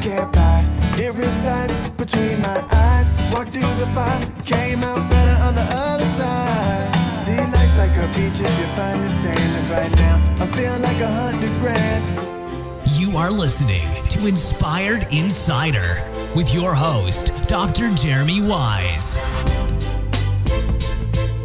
get by. It resides between my eyes. Walk through the fire, came out better on the other side. See, life's like a beach if you find the sand. And right now, I feel like $100,000. You are listening to Inspired Insider with your host, Dr. Jeremy Wise.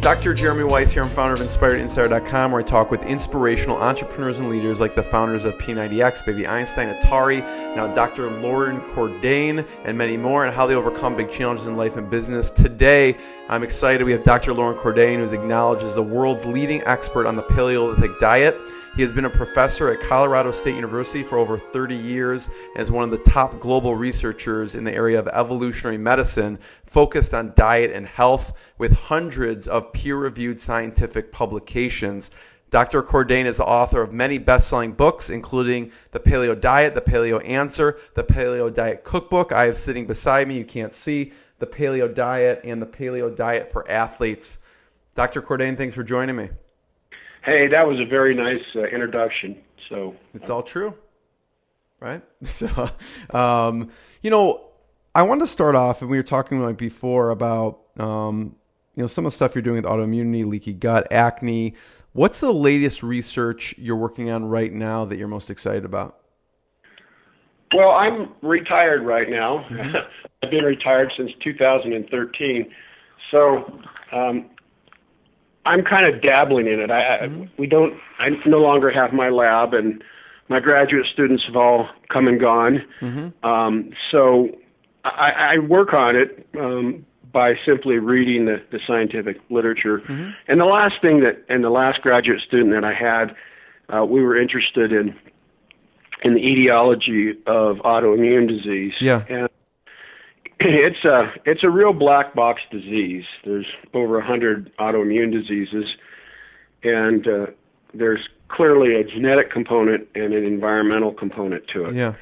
Dr. Jeremy Wise here. I'm founder of InspiredInsider.com, where I talk with inspirational entrepreneurs and leaders like the founders of P90X, Baby Einstein, Atari, now Dr. Loren Cordain, and many more, and how they overcome big challenges in life and business. Today, I'm excited. We have Dr. Loren Cordain, who's acknowledged as the world's leading expert on the Paleolithic diet. He has been a professor at Colorado State University for over 30 years and is one of the top global researchers in the area of evolutionary medicine, focused on diet and health with hundreds of peer-reviewed scientific publications. Dr. Cordain is the author of many best-selling books, including The Paleo Diet, The Paleo Answer, The Paleo Diet Cookbook. I have sitting beside me, you can't see, The Paleo Diet and The Paleo Diet for Athletes. Dr. Cordain, thanks for joining me. Hey, that was a very nice introduction. So it's all true, right? So, I wanted to start off, and we were talking like before about, some of the stuff you're doing with autoimmunity, leaky gut, acne. What's the latest research you're working on right now that you're most excited about? Well, I'm retired right now. Mm-hmm. I've been retired since 2013. So, I'm kind of dabbling in it. I no longer have my lab, and my graduate students have all come and gone. Mm-hmm. So I work on it by simply reading the scientific literature. Mm-hmm. And the last graduate student that I had, we were interested in the etiology of autoimmune disease. Yeah. And it's a real black box disease. There's over 100 autoimmune diseases, and there's clearly a genetic component and an environmental component to it. Yeah.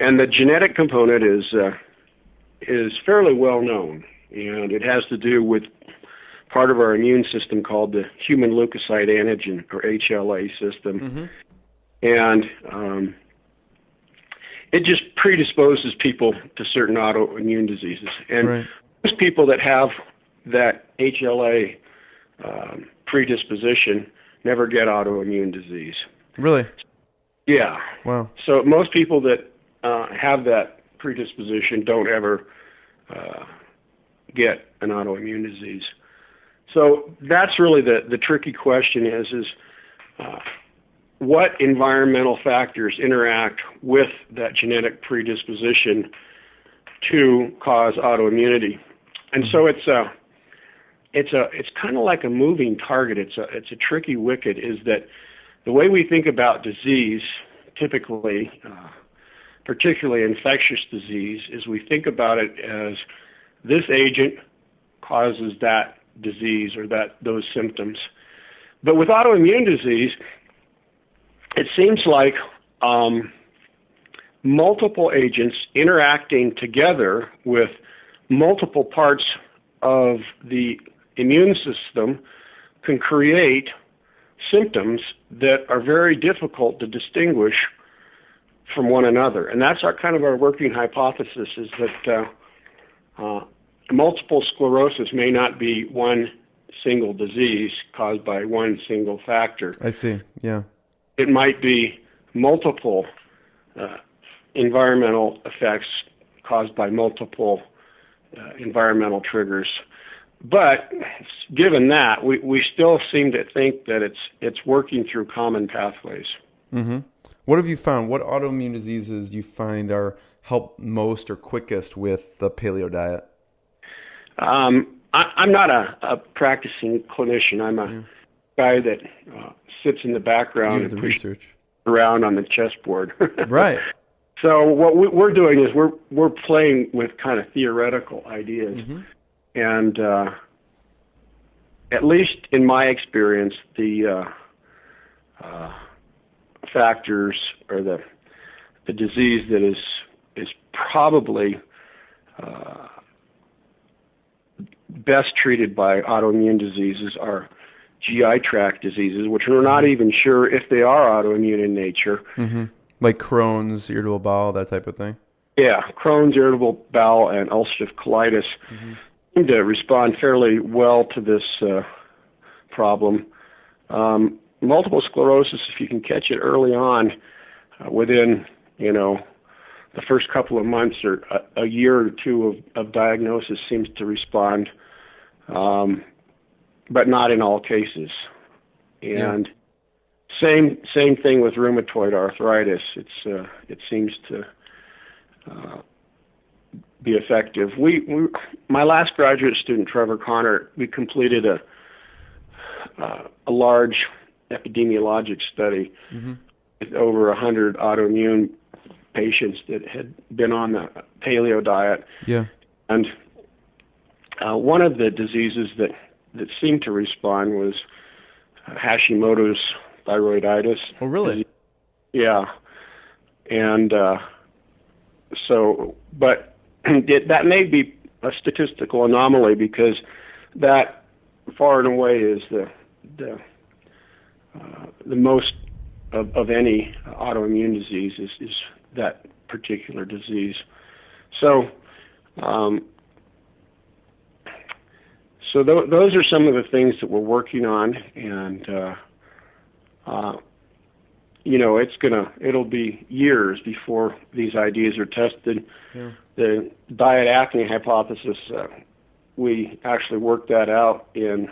And the genetic component is fairly well known, and it has to do with part of our immune system called the human leukocyte antigen, or HLA system. Mm-hmm. And it just predisposes people to certain autoimmune diseases. And right. Most people that have that HLA predisposition never get autoimmune disease. Really? Yeah. Wow. So most people that have that predisposition don't ever get an autoimmune disease. So that's really the tricky question is what environmental factors interact with that genetic predisposition to cause autoimmunity. And so it's kind of like a moving target. It's a tricky wicket. Is that the way we think about disease typically, particularly infectious disease, is we think about it as this agent causes that disease or those symptoms. But with autoimmune disease, it seems like multiple agents interacting together with multiple parts of the immune system can create symptoms that are very difficult to distinguish from one another. And that's our working hypothesis, is that multiple sclerosis may not be one single disease caused by one single factor. I see, yeah. It might be multiple environmental effects caused by multiple environmental triggers. But given that, we still seem to think that it's working through common pathways. Mm-hmm. What have you found? What autoimmune diseases do you find help most or quickest with the paleo diet? I'm not a practicing clinician. I'm a guy that sits in the background and pushes around on the chessboard. Right. So what we're doing is we're playing with kind of theoretical ideas, mm-hmm. and at least in my experience, the factors or the disease that is probably best treated by autoimmune diseases are GI tract diseases, which we're not even sure if they are autoimmune in nature. Mm-hmm. Like Crohn's, irritable bowel, that type of thing? Yeah, Crohn's, irritable bowel, and ulcerative colitis seem to respond fairly well to this problem. Multiple sclerosis, if you can catch it early on, within, the first couple of months or a year or two of diagnosis, seems to respond, but not in all cases. And same thing with rheumatoid arthritis. It seems to be effective. My last graduate student, Trevor Connor, we completed a large epidemiologic study with over 100 autoimmune patients that had been on the Paleo Diet. Yeah. And one of the diseases that seemed to respond was Hashimoto's thyroiditis. Oh, really? Yeah. And but that may be a statistical anomaly, because that far and away is the most of any autoimmune disease is that particular disease. So those are some of the things that we're working on, and it'll be years before these ideas are tested. Yeah. The diet acne hypothesis, we actually worked that out in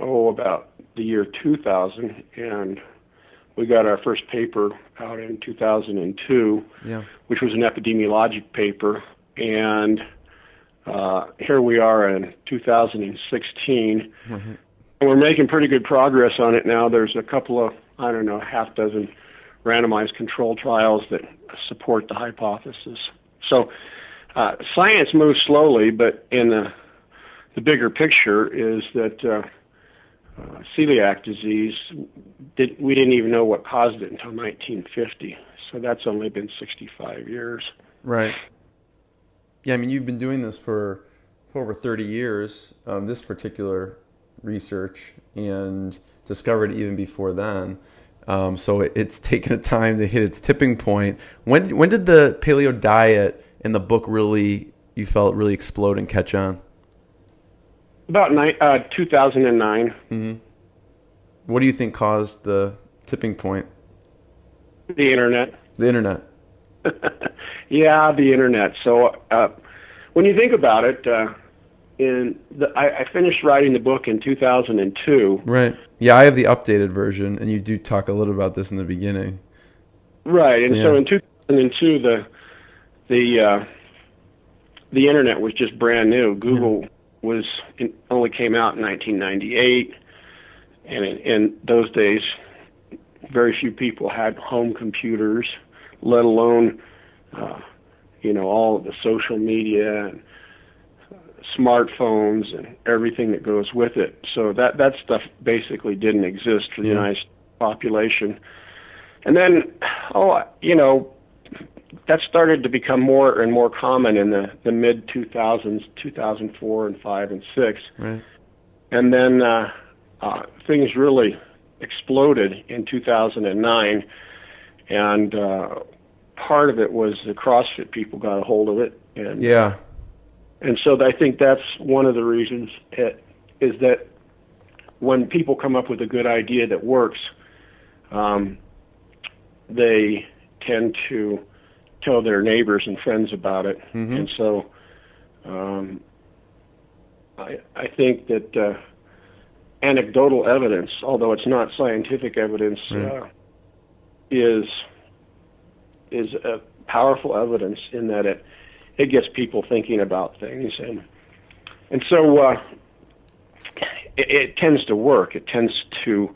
about the year 2000, and we got our first paper out in 2002, which was an epidemiologic paper, and here we are in 2016, and we're making pretty good progress on it now. There's a couple of, half dozen randomized control trials that support the hypothesis. So science moves slowly, but in the bigger picture is that celiac disease, we didn't even know what caused it until 1950. So that's only been 65 years. Right. Yeah, I mean, you've been doing this for over 30 years, this particular research, and discovered even before then. So it's taken a time to hit its tipping point. When did the Paleo Diet and the book you felt really explode and catch on? About 2009. Mm-hmm. What do you think caused the tipping point? The internet. The internet. Yeah, the internet. So when you think about it, I finished writing the book in 2002. Right. Yeah, I have the updated version, and you do talk a little about this in the beginning. Right, and so in 2002, the internet was just brand new. Google only came out in 1998, and in those days, very few people had home computers, let alone all of the social media and smartphones and everything that goes with it. So that stuff basically didn't exist for the United States population. And then, that started to become more and more common in the mid-2000s, 2004 and 5 and 6. Right. And then things really exploded in 2009, and part of it was the CrossFit people got a hold of it. And so I think that's one of the reasons is that when people come up with a good idea that works, they tend to tell their neighbors and friends about it. Mm-hmm. And so I think that anecdotal evidence, although it's not scientific evidence, is a powerful evidence in that it gets people thinking about things, and so it tends to work. It tends to,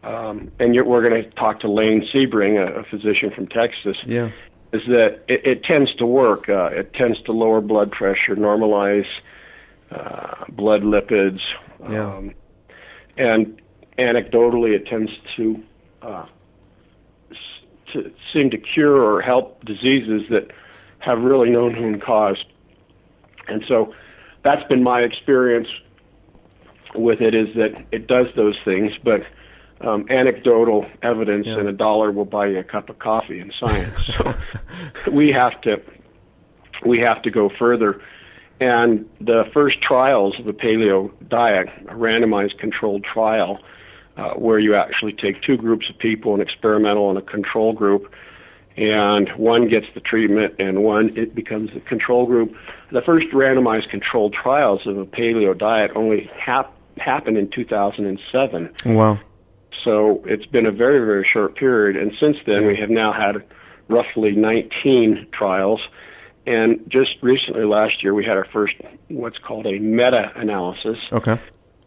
and we're going to talk to Lane Sebring, a physician from Texas. Yeah, is that it tends to work. It tends to lower blood pressure, normalize blood lipids, and anecdotally, it tends to seem to cure or help diseases that have really no known cause. And so that's been my experience with it, is that it does those things, but anecdotal evidence and $1 will buy you a cup of coffee in science. So we have to go further. And the first trials of the Paleo Diet, a randomized controlled trial, where you actually take two groups of people, an experimental and a control group, and one gets the treatment and it becomes the control group. The first randomized controlled trials of a Paleo Diet only happened in 2007. Wow. So it's been a very, very short period. And since then, we have now had roughly 19 trials. And just recently, last year, we had our first what's called a meta-analysis. Okay.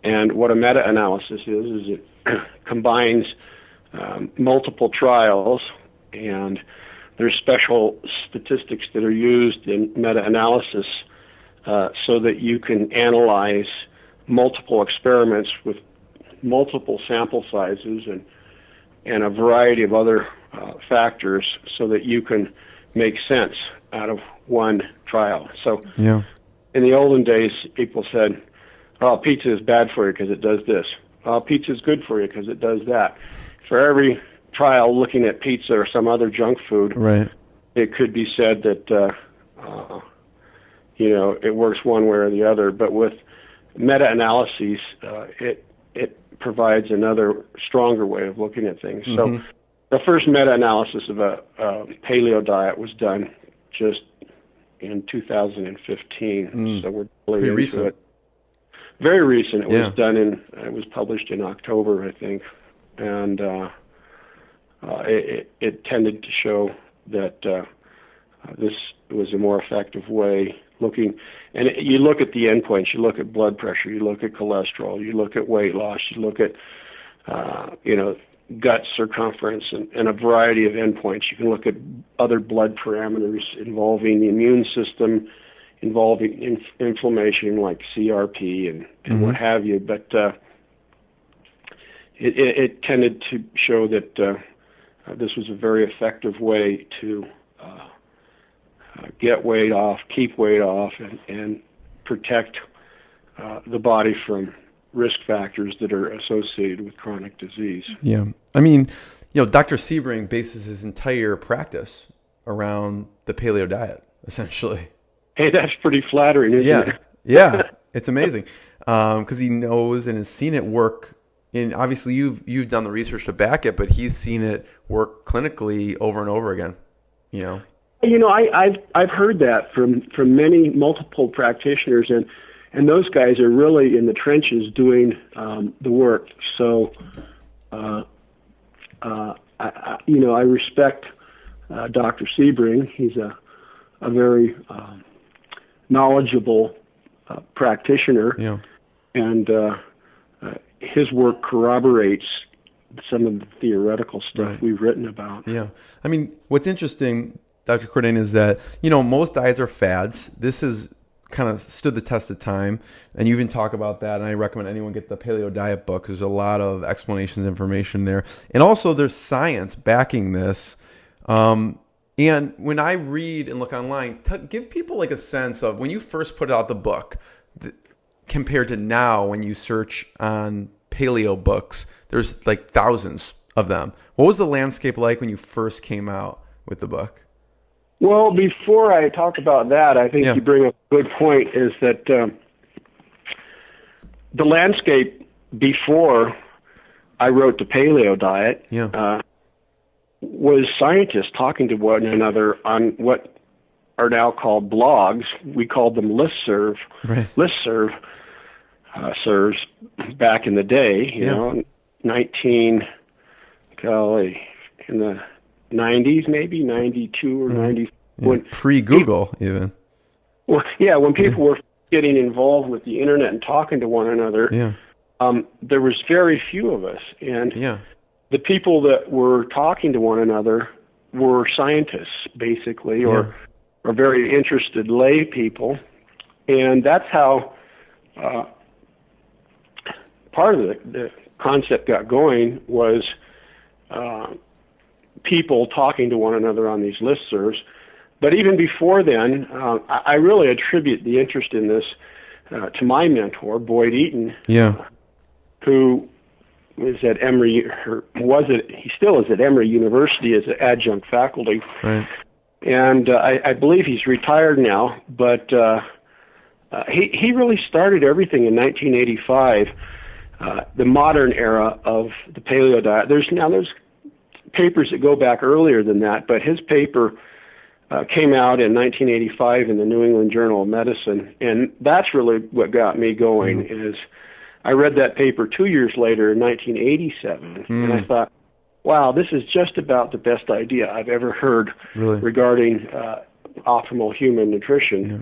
And what a meta-analysis is it combines multiple trials, and there's special statistics that are used in meta-analysis so that you can analyze multiple experiments with multiple sample sizes and a variety of other factors so that you can make sense out of one trial. So in the olden days, people said, oh, pizza is bad for you because it does this. Oh, pizza is good for you because it does that. For every trial looking at pizza or some other junk food, it could be said that, it works one way or the other. But with meta-analyses, it provides another stronger way of looking at things. So the first meta-analysis of a Paleo Diet was done just in 2015. So we're really into recent. it. Very recent. It was done it was published in October, I think. And it tended to show that this was a more effective way looking. And you look at the endpoints, you look at blood pressure, you look at cholesterol, you look at weight loss, you look at, gut circumference and a variety of endpoints. You can look at other blood parameters involving the immune system, involving inflammation like CRP and what have you. But it tended to show that this was a very effective way to get weight off, keep weight off, and protect the body from risk factors that are associated with chronic disease. Yeah. I mean, Dr. Sebring bases his entire practice around the Paleo Diet, essentially. Hey, that's pretty flattering, isn't it? Yeah. It's amazing. Because he knows and has seen it work. And obviously you've done the research to back it, but he's seen it work clinically over and over again. I've heard that from many multiple practitioners, and those guys are really in the trenches doing the work. So, I respect Dr. Sebring. He's a very knowledgeable practitioner, and his work corroborates some of the theoretical stuff we've written about. Yeah. I mean, what's interesting, Dr. Cordain, is that, most diets are fads. This has kind of stood the test of time, and you even talk about that, and I recommend anyone get the Paleo Diet book. There's a lot of explanations and information there. And also there's science backing this. And when I read and look online, give people like a sense of when you first put out the book compared to now when you search on paleo books, there's like thousands of them. What was the landscape like when you first came out with the book? Well, before I talk about that, I think you bring up a good point, is that the landscape before I wrote the Paleo Diet was scientists talking to one another on what are now called blogs. We called them listservs back in the day, in the 90s, maybe 92 or 94. Pre-Google, even. Well, when people were getting involved with the internet and talking to one another, there was very few of us, and the people that were talking to one another were scientists, basically, or very interested lay people, and that's how part of the concept got going was people talking to one another on these listservs. But even before then, I really attribute the interest in this to my mentor, Boyd Eaton, who is at Emory, or he still is at Emory University as an adjunct faculty. Right. And I believe he's retired now, but he really started everything in 1985, the modern era of the paleo diet. There's papers that go back earlier than that, but his paper came out in 1985 in the New England Journal of Medicine, and that's really what got me going. Is I read that paper 2 years later in 1987, and I thought, wow, this is just about the best idea I've ever heard regarding optimal human nutrition. Yeah.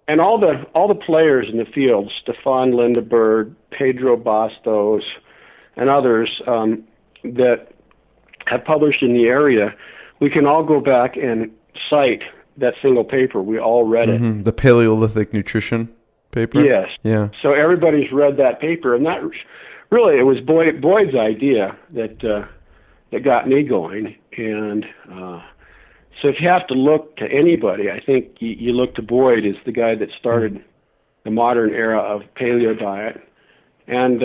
And all the players in the field, Stefan Lindbergh, Pedro Bastos, and others that have published in the area, we can all go back and cite that single paper. We all read it. The Paleolithic Nutrition paper? Yes. Yeah. So everybody's read that paper, and that really, it was Boyd's idea that got me going. And so if you have to look to anybody, I think you look to Boyd as the guy that started the modern era of paleo diet. And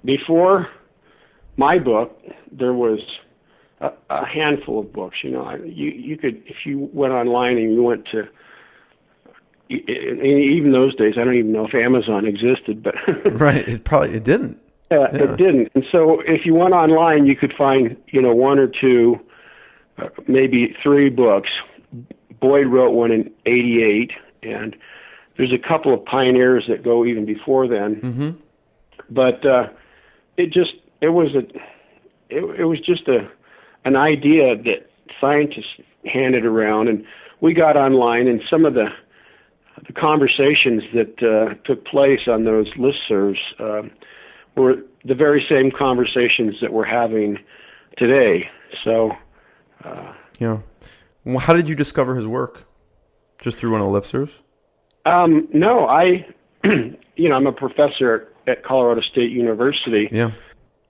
before my book, there was a handful of books. You could, if you went online and you went to, even those days, I don't even know if Amazon existed, but right, it didn't. Yeah. It didn't. And so if you went online, you could find, one or two, maybe three books. Boyd wrote one in '88, and there's a couple of pioneers that go even before then. But it was just an idea that scientists handed around, and we got online, and some of the conversations that took place on those listservs were the very same conversations that we're having today. So, yeah. Well, how did you discover his work? Just through one of the listservs? No, I'm a professor at Colorado State University. Yeah.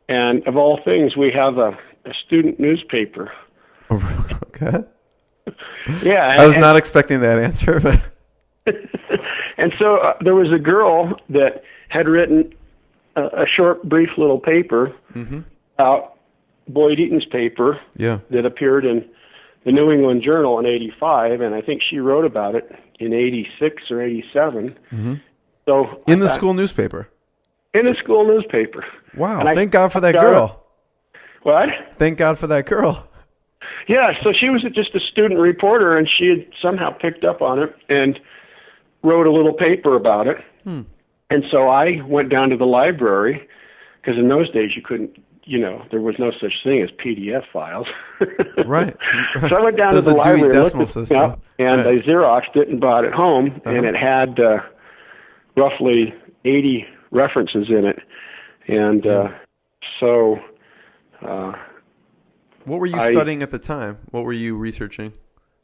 And of all things, we have a student newspaper. Okay. Yeah. I was not expecting that answer, but. And so there was a girl that had written a short, brief little paper about Boyd Eaton's paper that appeared in the New England Journal in '85, and I think she wrote about it in '86 or '87. So in the school newspaper. In the school newspaper. Wow! Thank God for that girl. What? Thank God for that girl. Yeah. So she was just a student reporter, and she had somehow picked up on it and wrote a little paper about it. And so I went down to the library, because in those days you couldn't, there was no such thing as PDF files. Right. So I went down to the library, looked it up, and I Xeroxed it and brought it home, and it had roughly 80 references in it. And so... what were you studying at the time? What were you researching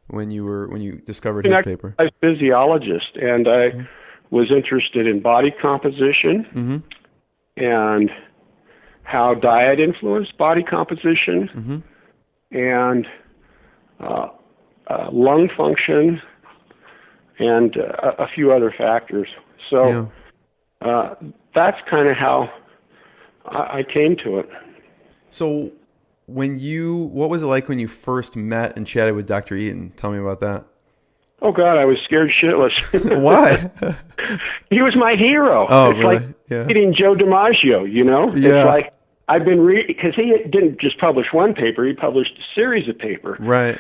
when you discovered his paper? I was a physiologist, and I was interested in body composition and how diet influenced body composition and lung function and a few other factors. So that's kind of how I came to it. So what was it like when you first met and chatted with Dr. Eaton? Tell me about that. Oh, God, I was scared shitless. Why? He was my hero. Oh, it's really? like reading Joe DiMaggio, Yeah. It's like I've been because he didn't just publish one paper, he published a series of papers. Right.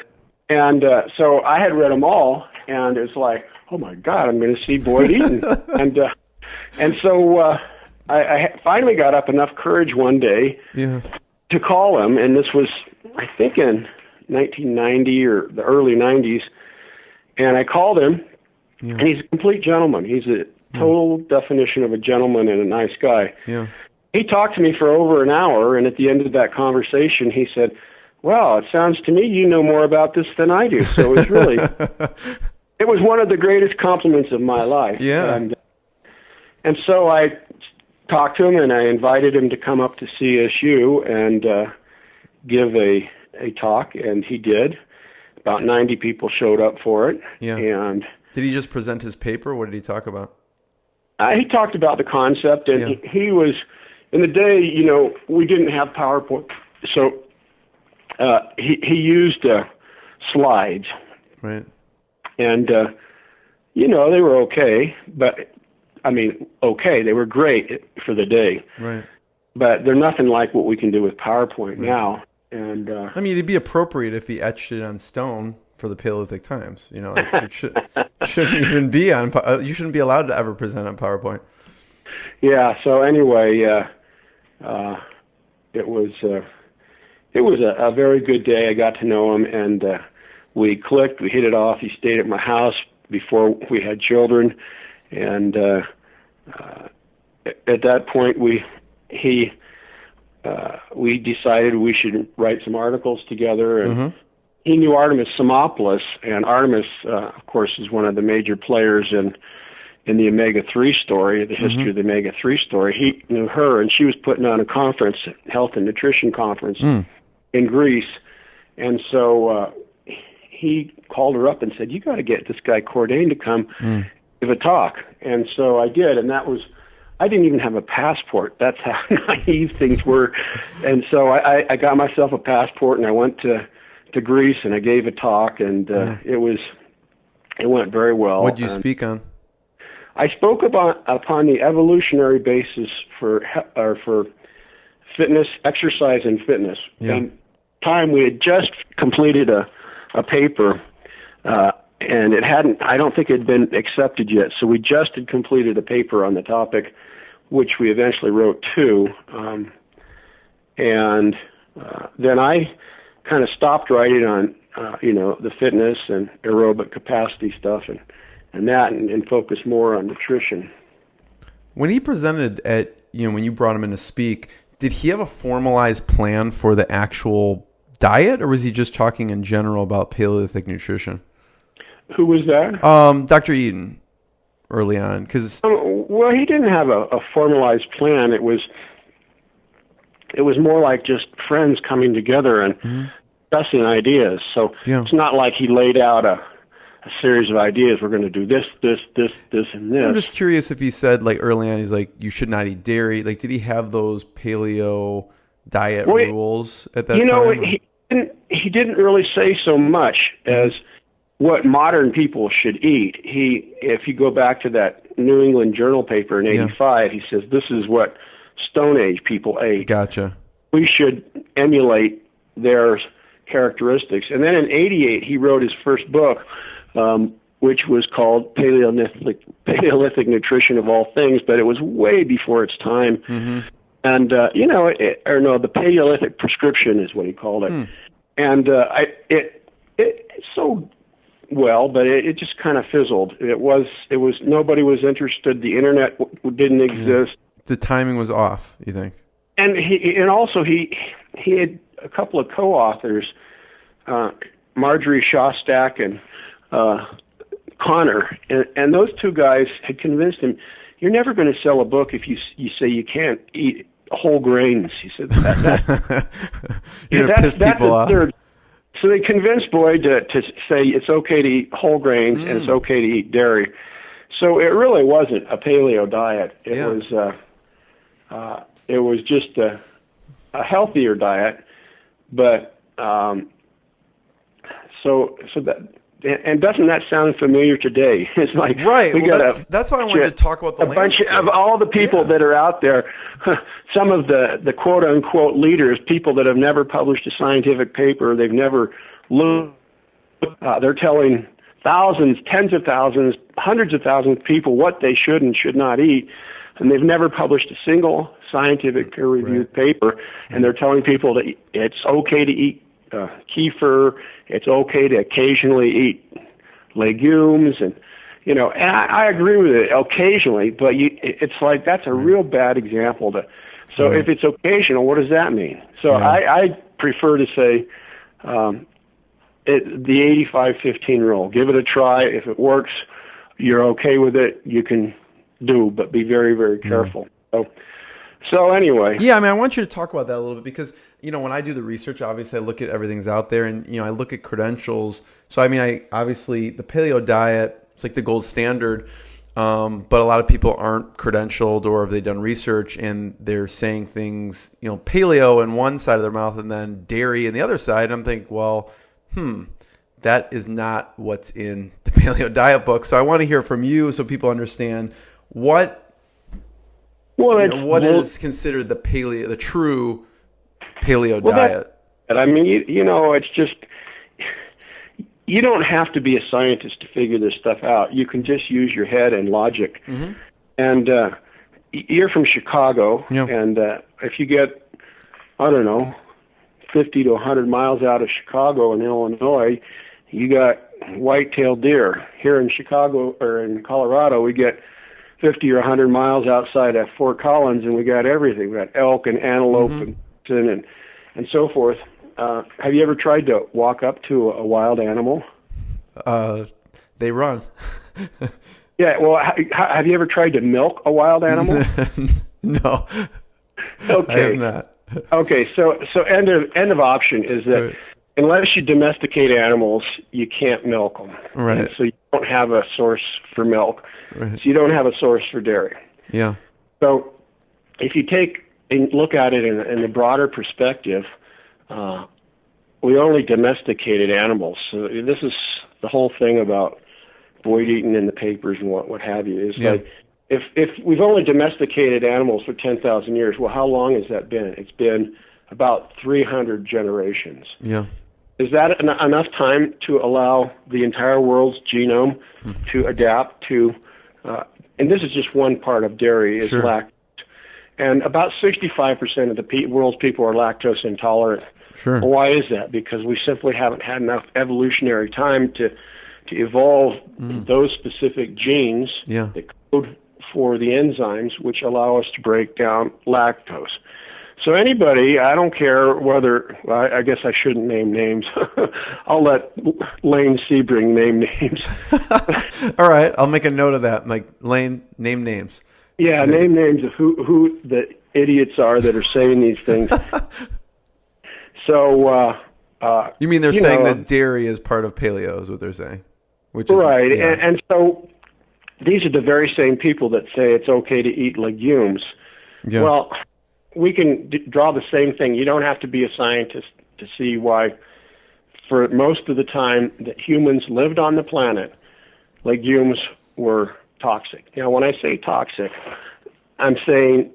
And so I had read them all, and it's like, oh, my God, I'm going to see Boyd Eaton. And so I finally got up enough courage one day to call him, and this was, I think, in 1990 or the early 90s. And I called him, and he's a complete gentleman. He's a total definition of a gentleman and a nice guy. Yeah. He talked to me for over an hour, and at the end of that conversation, he said, well, it sounds to me you know more about this than I do. So it was one of the greatest compliments of my life. Yeah. And so I talked to him, and I invited him to come up to CSU and give a talk, and he did. About 90 people showed up for it. Yeah. And did he just present his paper? What did he talk about? He talked about the concept, and he was in the day, we didn't have PowerPoint, so he used slides, Right. and they were okay, but they were great for the day, Right. but they're nothing like what we can do with PowerPoint now. And it'd be appropriate if he etched it on stone for the Paleolithic times. It shouldn't even be on. You shouldn't be allowed to ever present on PowerPoint. Yeah. So anyway, it was a very good day. I got to know him, and we clicked. We hit it off. He stayed at my house before we had children, and at that point, we decided we should write some articles together. And he knew Artemis Simopoulos, and Artemis, of course, is one of the major players in the omega-3 story, the history of the omega-3 story. He knew her, and she was putting on a conference, health and nutrition conference in Greece. And so he called her up and said, "You got to get this guy Cordain to come give a talk." And so I did, and I didn't even have a passport. That's how naive things were. And so I got myself a passport, and I went to Greece, and I gave a talk, and it went very well. What did you speak on? I spoke upon the evolutionary basis for fitness, exercise, and fitness. Yeah. And we had just completed a paper, and I don't think it had been accepted yet. So we just had completed a paper on the topic, which we eventually wrote two. And then I kind of stopped writing on, the fitness and aerobic capacity stuff and focused more on nutrition. When he presented at, when you brought him in to speak, did he have a formalized plan for the actual diet, or was he just talking in general about Paleolithic nutrition? Who was that? Dr. Eden, early on, because well, he didn't have a formalized plan. It was more like just friends coming together and discussing ideas. So it's not like he laid out a series of ideas. We're going to do this, and this. I'm just curious if he said, like, early on, he's like, you should not eat dairy. Like, did he have those paleo diet rules at that time? He didn't really say so much as what modern people should eat. If you go back to that New England Journal paper in '85, he says this is what Stone Age people ate. Gotcha. We should emulate their characteristics. And then in '88, he wrote his first book, which was called Paleolithic Nutrition of All Things, but it was way before its time. And, the Paleolithic Prescription is what he called it. And it so well, but it just kind of fizzled. It was nobody was interested. The internet didn't exist. The timing was off, you think? And he had a couple of co-authors, Marjorie Shostak and Connor, and those two guys had convinced him, "You're never going to sell a book if you say you can't eat whole grains." He said, "You're going to piss people off." So they convinced Boyd to say it's okay to eat whole grains and it's okay to eat dairy. So it really wasn't a paleo diet. It was just a healthier diet, but so that. And doesn't that sound familiar today? It's like that's why I wanted to talk about the landscape. Bunch of all the people that are out there, some of the quote unquote leaders, people that have never published a scientific paper, they've never looked. They're telling thousands, tens of thousands, hundreds of thousands of people what they should and should not eat, and they've never published a single scientific peer-reviewed paper. And they're telling people that it's okay to eat kefir, it's okay to occasionally eat legumes, and and I agree with it occasionally, but it's like that's a real bad example. So if it's occasional, what does that mean? So I prefer to say the 85-15 rule. Give it a try. If it works, you're okay with it, you can do, but be very, very careful. So anyway. Yeah, I want you to talk about that a little bit because, when I do the research, obviously I look at everything's out there and, I look at credentials. So, I obviously the paleo diet, it's like the gold standard. but a lot of people aren't credentialed or have they done research and they're saying things, paleo in one side of their mouth and then dairy in the other side. And I'm thinking, well, that is not what's in the Paleo Diet book. So I want to hear from you so people understand what is considered the true Paleo diet. I mean, it's just, you don't have to be a scientist to figure this stuff out. You can just use your head and logic. Mm-hmm. And you're from Chicago, and if you get, 50 to 100 miles out of Chicago in Illinois, you got white-tailed deer. Here in Chicago or in Colorado, we get 50 or 100 miles outside of Fort Collins, and we got everything. We got elk and antelope and so forth. Have you ever tried to walk up to a wild animal? They run. Yeah, well, have you ever tried to milk a wild animal? No. Okay. I have not. Okay, so end of option is that unless you domesticate animals, you can't milk them. Right. And so you don't have a source for milk. Right. So you don't have a source for dairy. Yeah. So if you take and look at it in the broader perspective, we only domesticated animals. So this is the whole thing about Boyd Eaton in the papers and what have you. Is like if we've only domesticated animals for 10,000 years, well, how long has that been? It's been about 300 generations. Yeah. Is that enough time to allow the entire world's genome to adapt to? And this is just one part of dairy is lactose. And about 65% of the world's people are lactose intolerant. Sure. Well, why is that? Because we simply haven't had enough evolutionary time to evolve those specific genes that code for the enzymes which allow us to break down lactose. So anybody, I don't care whether, I guess I shouldn't name names. I'll let Lane Sebring name names. All right, I'll make a note of that. Like, Lane, name names. Yeah, name names of who the idiots are that are saying these things. So, you mean they're saying that dairy is part of paleo is what they're saying? Which is, right, and so these are the very same people that say it's okay to eat legumes. Yeah. Well, we can draw the same thing. You don't have to be a scientist to see why, for most of the time that humans lived on the planet, legumes were toxic. When I say toxic, I'm saying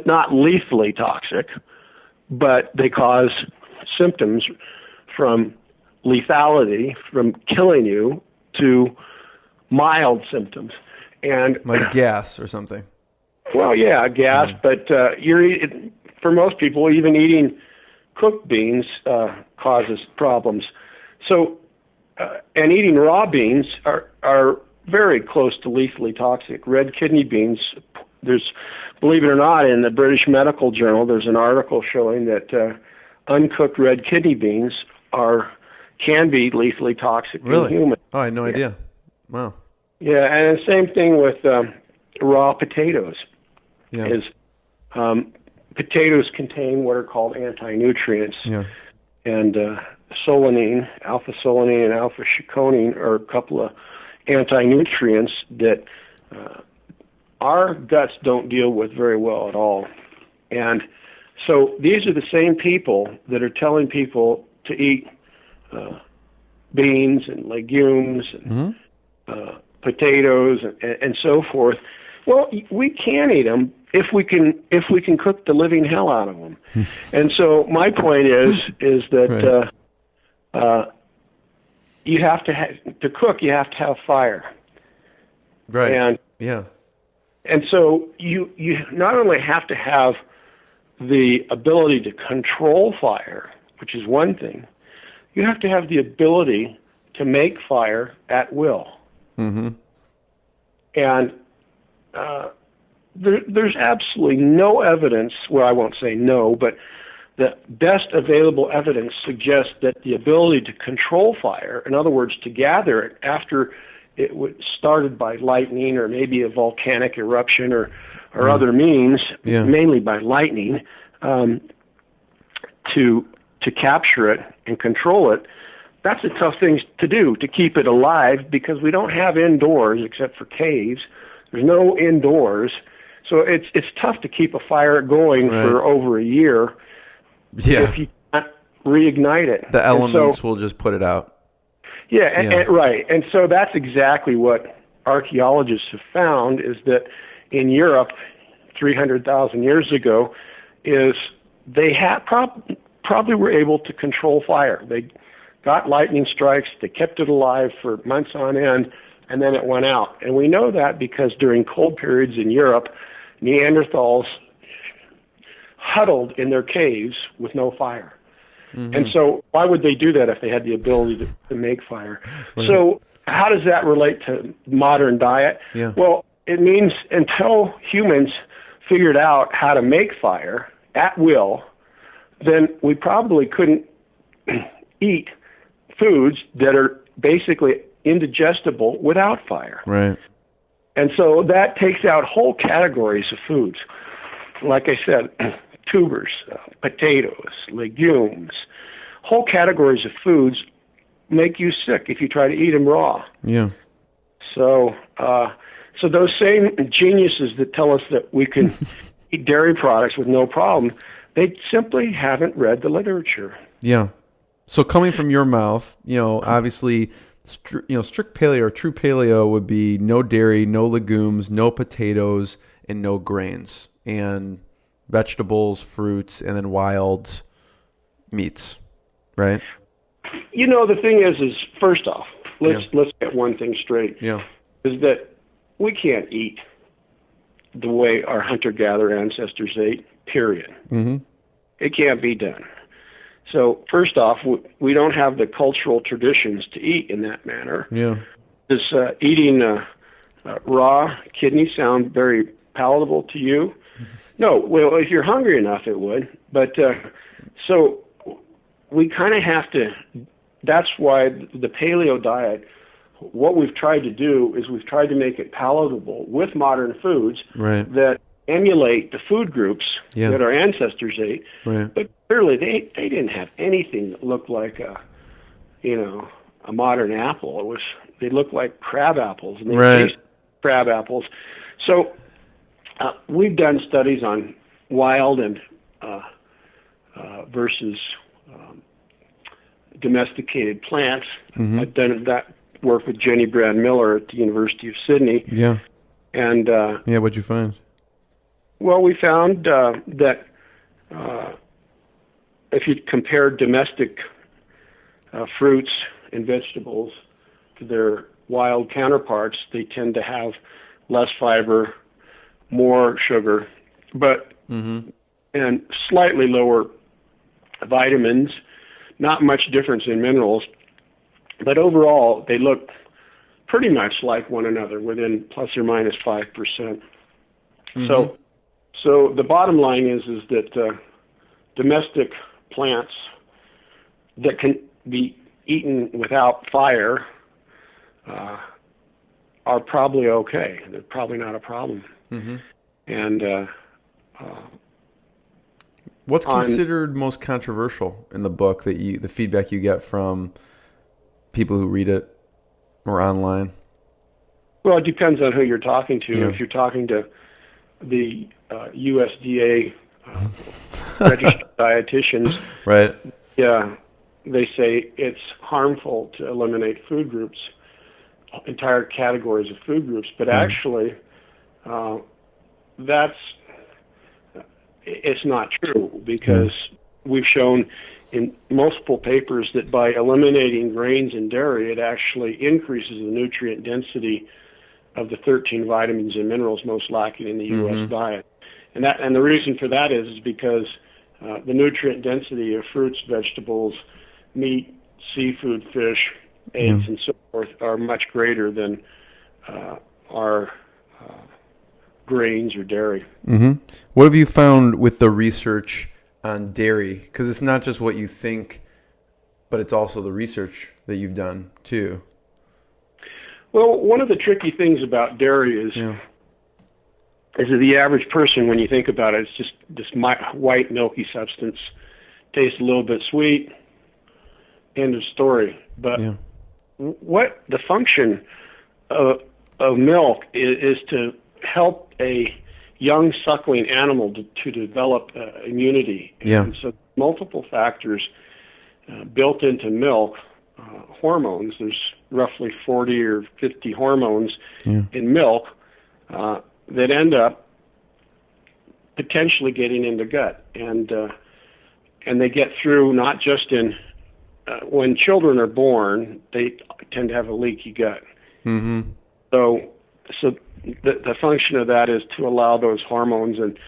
not lethally toxic, but they cause symptoms from lethality, from killing you, to mild symptoms. And like gas or something. Well, yeah, gas, but for most people, even eating cooked beans causes problems. So, and eating raw beans are very close to lethally toxic. Red kidney beans, believe it or not, in the British Medical Journal, there's an article showing that uncooked red kidney beans can be lethally toxic in humans. Oh, I had no idea. Wow. Yeah, and the same thing with raw potatoes. Yeah. Is potatoes contain what are called anti-nutrients. Yeah. And solanine, alpha-solanine and alpha-chiconine are a couple of anti-nutrients that our guts don't deal with very well at all. And so these are the same people that are telling people to eat beans and legumes and potatoes and so forth. Well, we can eat them if we can cook the living hell out of them. And so my point is that you have to cook. You have to have fire. Right. And so you not only have to have the ability to control fire, which is one thing, you have to have the ability to make fire at will. Mm-hmm. And there's absolutely no evidence, well, I won't say no, but the best available evidence suggests that the ability to control fire, in other words, to gather it after it started by lightning or maybe a volcanic eruption or other means, mainly by lightning, to capture it and control it, that's a tough thing to do, to keep it alive, because we don't have indoors except for caves. There's no indoors. So it's tough to keep a fire going for over a year if you can't reignite it. The elements will just put it out. Right. And so that's exactly what archaeologists have found, is that in Europe 300,000 years ago is they had probably were able to control fire. They got lightning strikes, they kept it alive for months on end, and then it went out. And we know that because during cold periods in Europe, Neanderthals huddled in their caves with no fire. Mm-hmm. And so why would they do that if they had the ability to make fire? Right. So how does that relate to modern diet? Yeah. Well, it means until humans figured out how to make fire at will, then we probably couldn't eat foods that are basically indigestible without fire. Right. And so that takes out whole categories of foods. Like I said, tubers, potatoes, legumes, whole categories of foods make you sick if you try to eat them raw. Yeah. So those same geniuses that tell us that we can eat dairy products with no problem, they simply haven't read the literature. Yeah. So coming from your mouth, obviously, strict paleo or true paleo would be no dairy, no legumes, no potatoes, and no grains, and vegetables, fruits, and then wild meats, right? The thing is first off, let's get one thing straight. Yeah. Is that we can't eat the way our hunter-gatherer ancestors ate, period. Mm-hmm. It can't be done. So first off, we don't have the cultural traditions to eat in that manner. Yeah. Does eating raw kidney sound very palatable to you? No. Well, if you're hungry enough, it would. But so we kind of have to. That's why the paleo diet. What we've tried to do is we've tried to make it palatable with modern foods that emulate the food groups that our ancestors ate. Right. But clearly, they didn't have anything that looked like a modern apple. They looked like crab apples, and they tasted crab apples. So we've done studies on wild and versus domesticated plants. Mm-hmm. I've done that work with Jenny Brand Miller at the University of Sydney. Yeah. And what'd you find? Well, we found that if you compare domestic fruits and vegetables to their wild counterparts, they tend to have less fiber, more sugar, but and slightly lower vitamins, not much difference in minerals, but overall they look pretty much like one another within plus or minus 5%. Mm-hmm. So the bottom line is that domestic plants that can be eaten without fire are probably okay. They're probably not a problem. Mm-hmm. And what's considered most controversial in the book that the feedback you get from people who read it or online? Well, it depends on who you're talking to. Yeah. If you're talking to the USDA registered dietitians, right? Yeah, they say it's harmful to eliminate food groups, entire categories of food groups. But actually, it's not true, because we've shown in multiple papers that by eliminating grains and dairy, it actually increases the nutrient density of the 13 vitamins and minerals most lacking in the U.S. diet. And the reason for that is because the nutrient density of fruits, vegetables, meat, seafood, fish, eggs, and so forth are much greater than our grains or dairy. Mm-hmm. What have you found with the research on dairy? Because it's not just what you think, but it's also the research that you've done too. Well, one of the tricky things about dairy is that the average person, when you think about it, it's just this white milky substance, tastes a little bit sweet, end of story. But what the function of milk is to help a young suckling animal to develop immunity. Yeah. And so multiple factors built into milk, hormones. There's roughly 40 or 50 hormones in milk that end up potentially getting in the gut, and they get through not just in when children are born, they tend to have a leaky gut. Mm-hmm. So the function of that is to allow those hormones and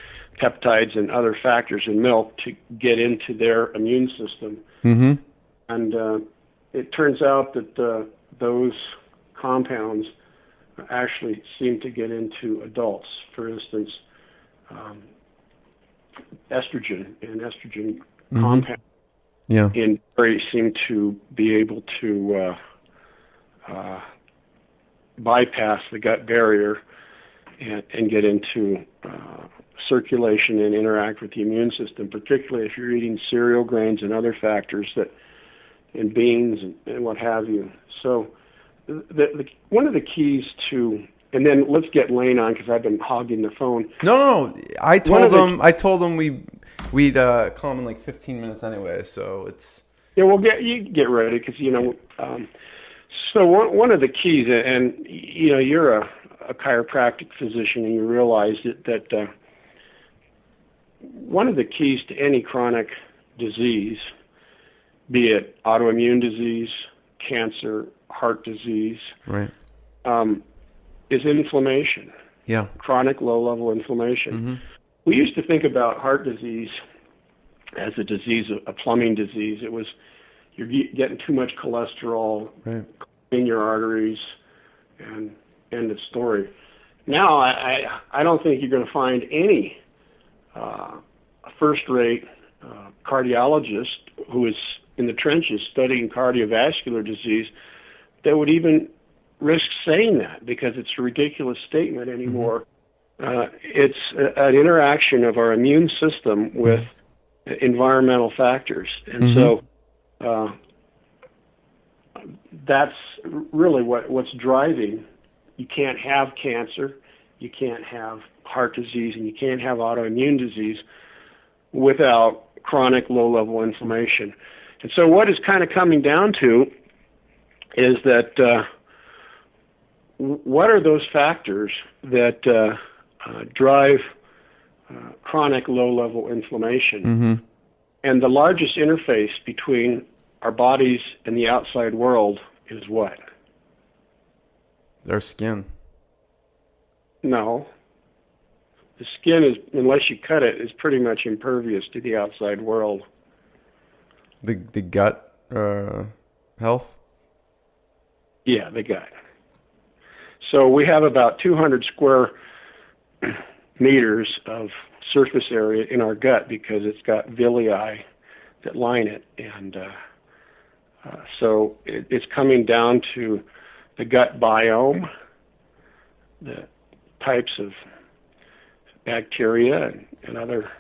peptides and other factors in milk to get into their immune system. Mm-hmm. And it turns out that those compounds actually seem to get into adults. For instance, estrogen and estrogen compounds in dairy seem to be able to bypass the gut barrier and get into circulation and interact with the immune system, particularly if you're eating cereal grains and other factors and beans and what have you. So one of the keys to, and then let's get Lane on because I've been hogging the phone. No. I told them we'd call him in like 15 minutes anyway. So it's you get ready because So one of the keys, and you're a chiropractic physician, and you realize that one of the keys to any chronic disease, be it autoimmune disease, cancer, heart disease, right, is inflammation. Yeah, chronic low-level inflammation. Mm-hmm. We used to think about heart disease as a disease, a plumbing disease. It was you're getting too much cholesterol. Right. In your arteries, and end of story. Now, I don't think you're going to find any first-rate cardiologist who is in the trenches studying cardiovascular disease that would even risk saying that, because it's a ridiculous statement anymore. It's an interaction of our immune system with environmental factors, and so that's really what's driving. You can't have cancer, you can't have heart disease, and you can't have autoimmune disease without chronic low-level inflammation. And so what is kind of coming down to is that what are those factors that drive chronic low-level inflammation? And the largest interface between our bodies and the outside world is what? Their skin. No. The skin is, unless you cut it, is pretty much impervious to the outside world. The gut health? Yeah, the gut. So we have about 200 square meters of surface area in our gut because it's got villi that line it, and so it's coming down to the gut biome, the types of bacteria and other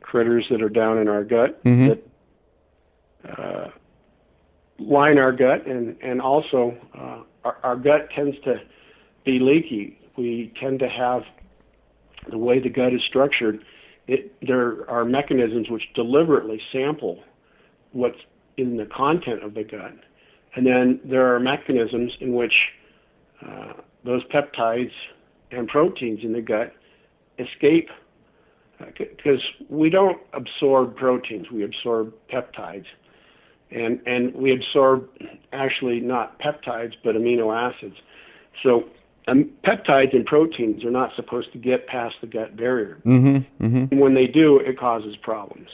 critters that are down in our gut that line our gut, and also our gut tends to be leaky. We tend to have, the way the gut is structured, there are mechanisms which deliberately sample what's in the content of the gut. And then there are mechanisms in which those peptides and proteins in the gut escape, because we don't absorb proteins, we absorb peptides. And we absorb, actually not peptides, but amino acids. So peptides and proteins are not supposed to get past the gut barrier. And when they do, it causes problems.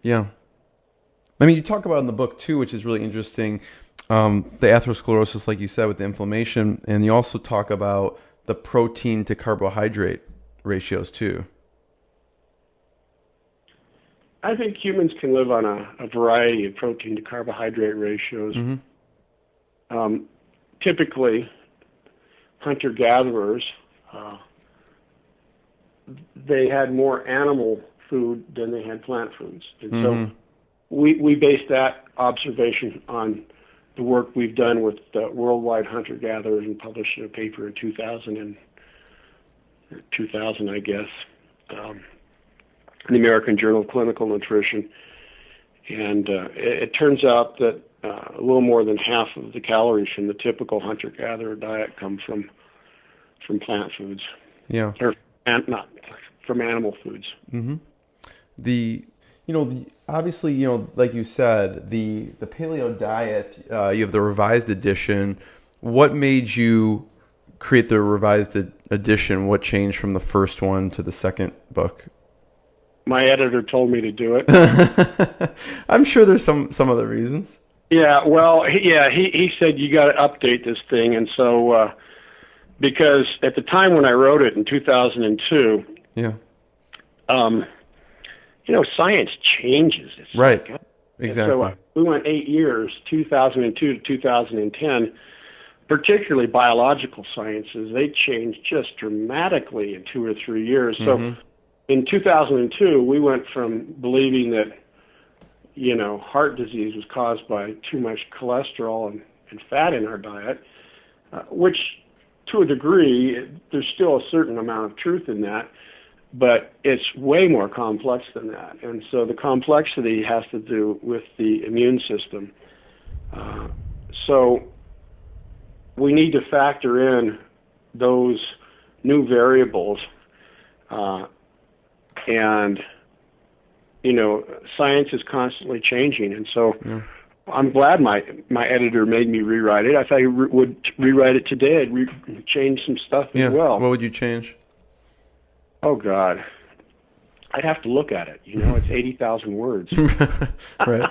Yeah. I mean, you talk about in the book, too, which is really interesting, the atherosclerosis, like you said, with the inflammation, and you also talk about the protein to carbohydrate ratios, too. I think humans can live on a variety of protein to carbohydrate ratios. Typically, hunter-gatherers, they had more animal food than they had plant foods. And so we base that observation on the work we've done with worldwide hunter-gatherers and published in a paper in 2000, I guess, in the American Journal of Clinical Nutrition. And it turns out that a little more than half of the calories from the typical hunter-gatherer diet come from plant foods. Yeah. Or not from animal foods. Mm-hmm. Obviously, like you said, the Paleo Diet, you have the revised edition. What made you create the revised edition? What changed from the first one to the second book? My editor told me to do it. I'm sure there's some other reasons. Yeah, well, he said you got to update this thing, and so because at the time when I wrote it in 2002, yeah, science changes. It's right, exactly. So we went 8 years, 2002 to 2010. Particularly biological sciences, they changed just dramatically in 2 or 3 years. So in 2002, we went from believing that, heart disease was caused by too much cholesterol and fat in our diet, which to a degree, there's still a certain amount of truth in that, but it's way more complex than that. And so the complexity has to do with the immune system. So we need to factor in those new variables, and science is constantly changing, and so I'm glad my editor made me rewrite it. I thought he would rewrite it today. I'd change some stuff as well. What would you change? Oh God, I'd have to look at it. It's 80,000 words. Right.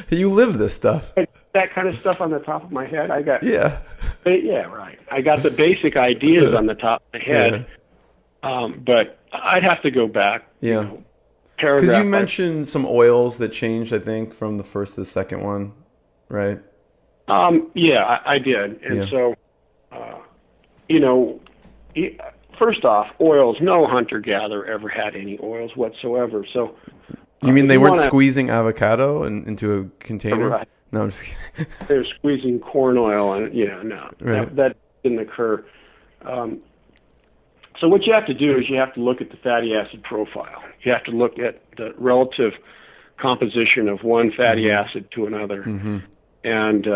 You live this stuff. That kind of stuff on the top of my head. I got right. I got the basic ideas on the top of my head, but I'd have to go back. Yeah, paragraph. Because you mentioned some oils that changed, I think, from the first to the second one, right? Yeah, I did, and so first off, oils. No hunter-gatherer ever had any oils whatsoever. So you mean they weren't squeezing avocado into a container? Right. No, I'm just kidding. They're squeezing corn oil, and no, right. that didn't occur. So what you have to do is you have to look at the fatty acid profile. You have to look at the relative composition of one fatty acid to another, and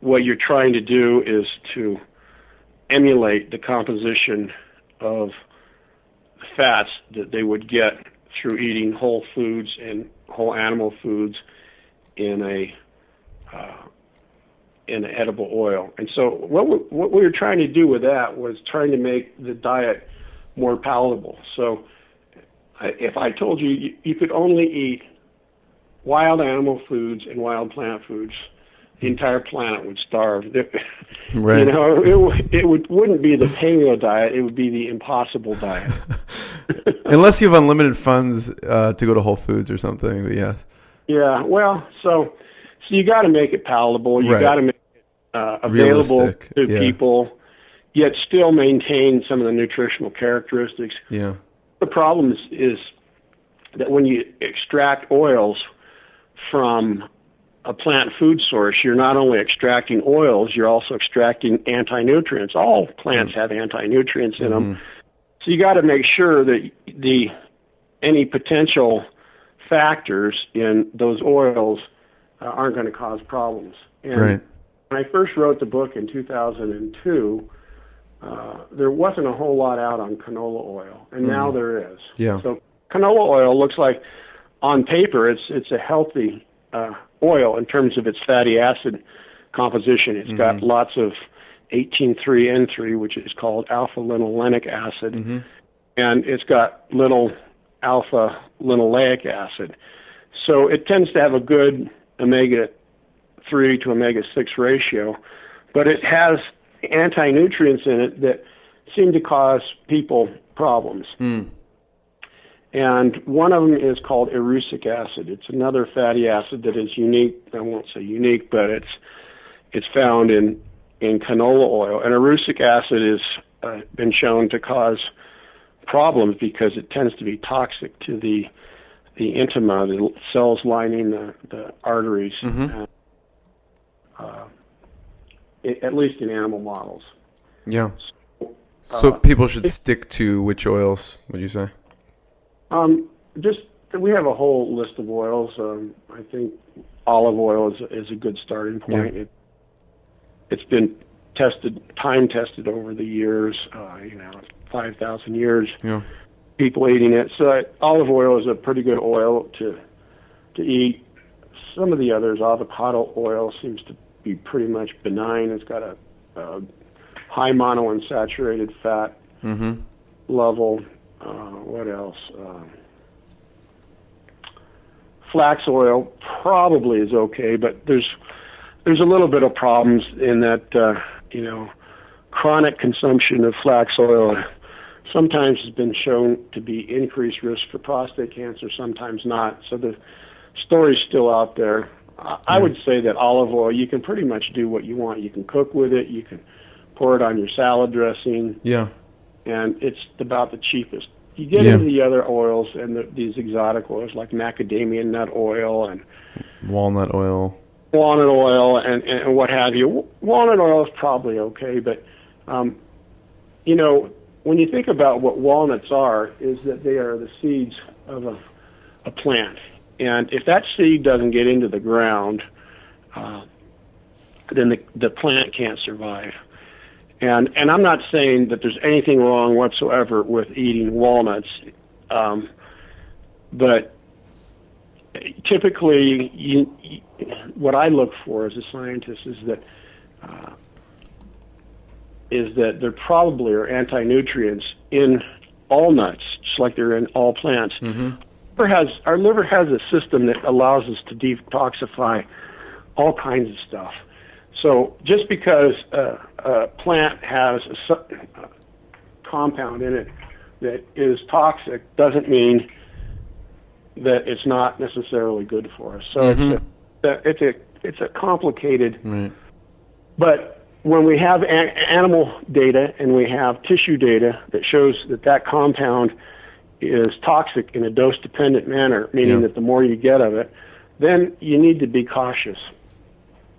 what you're trying to do is to emulate the composition of fats that they would get through eating whole foods and whole animal foods in an edible oil. And so what we were trying to do with that was trying to make the diet more palatable. So if I told you you could only eat wild animal foods and wild plant foods, the entire planet would starve. Right. It wouldn't be the paleo diet. It would be the impossible diet. Unless you have unlimited funds to go to Whole Foods or something, but yes. Yeah, well, so you got to make it palatable. You Right. got to make it available Realistic, to people, yet still maintain some of the nutritional characteristics. Yeah. The problem is that when you extract oils from a plant food source, you're not only extracting oils, you're also extracting anti-nutrients. All plants have anti-nutrients in them. So you got to make sure that any potential factors in those oils aren't going to cause problems. And Right. when I first wrote the book in 2002, there wasn't a whole lot out on canola oil, and now there is. Yeah. So canola oil looks like, on paper, it's a healthy oil in terms of its fatty acid composition. It's got lots of 18,3-N3, which is called alpha-linolenic acid, and it's got little alpha-linoleic acid. So it tends to have a good omega-3 to omega-6 ratio, but it has anti-nutrients in it that seem to cause people problems. And one of them is called erucic acid. It's another fatty acid that is unique. I won't say unique, but it's found in canola oil. And erucic acid has been shown to cause problems because it tends to be toxic to the the intima, the cells lining the arteries, at least in animal models. Yeah. So people should stick to which oils, would you say? We have a whole list of oils. I think olive oil is a good starting point. Yeah. It's been time tested over the years, 5,000 years. Yeah. People eating it. So olive oil is a pretty good oil to eat. Some of the others, avocado oil seems to be pretty much benign. It's got a high monounsaturated fat level. What else? Flax oil probably is okay, but there's a little bit of problems in that chronic consumption of flax oil sometimes has been shown to be increased risk for prostate cancer, sometimes not. So the story's still out there. I would say that olive oil, you can pretty much do what you want. You can cook with it. You can pour it on your salad dressing. Yeah. And it's about the cheapest. You get into the other oils and these exotic oils like macadamia nut oil and walnut oil and what have you. Walnut oil is probably okay, but when you think about what walnuts are, is that they are the seeds of a plant. And if that seed doesn't get into the ground, then the plant can't survive. And I'm not saying that there's anything wrong whatsoever with eating walnuts, but typically what I look for as a scientist is that there probably are anti-nutrients in all nuts, just like they're in all plants. Our liver has a system that allows us to detoxify all kinds of stuff. So just because a plant has a compound in it that is toxic doesn't mean that it's not necessarily good for us. So it's a complicated. Right. But when we have animal data and we have tissue data that shows that compound is toxic in a dose-dependent manner, meaning that the more you get of it, then you need to be cautious.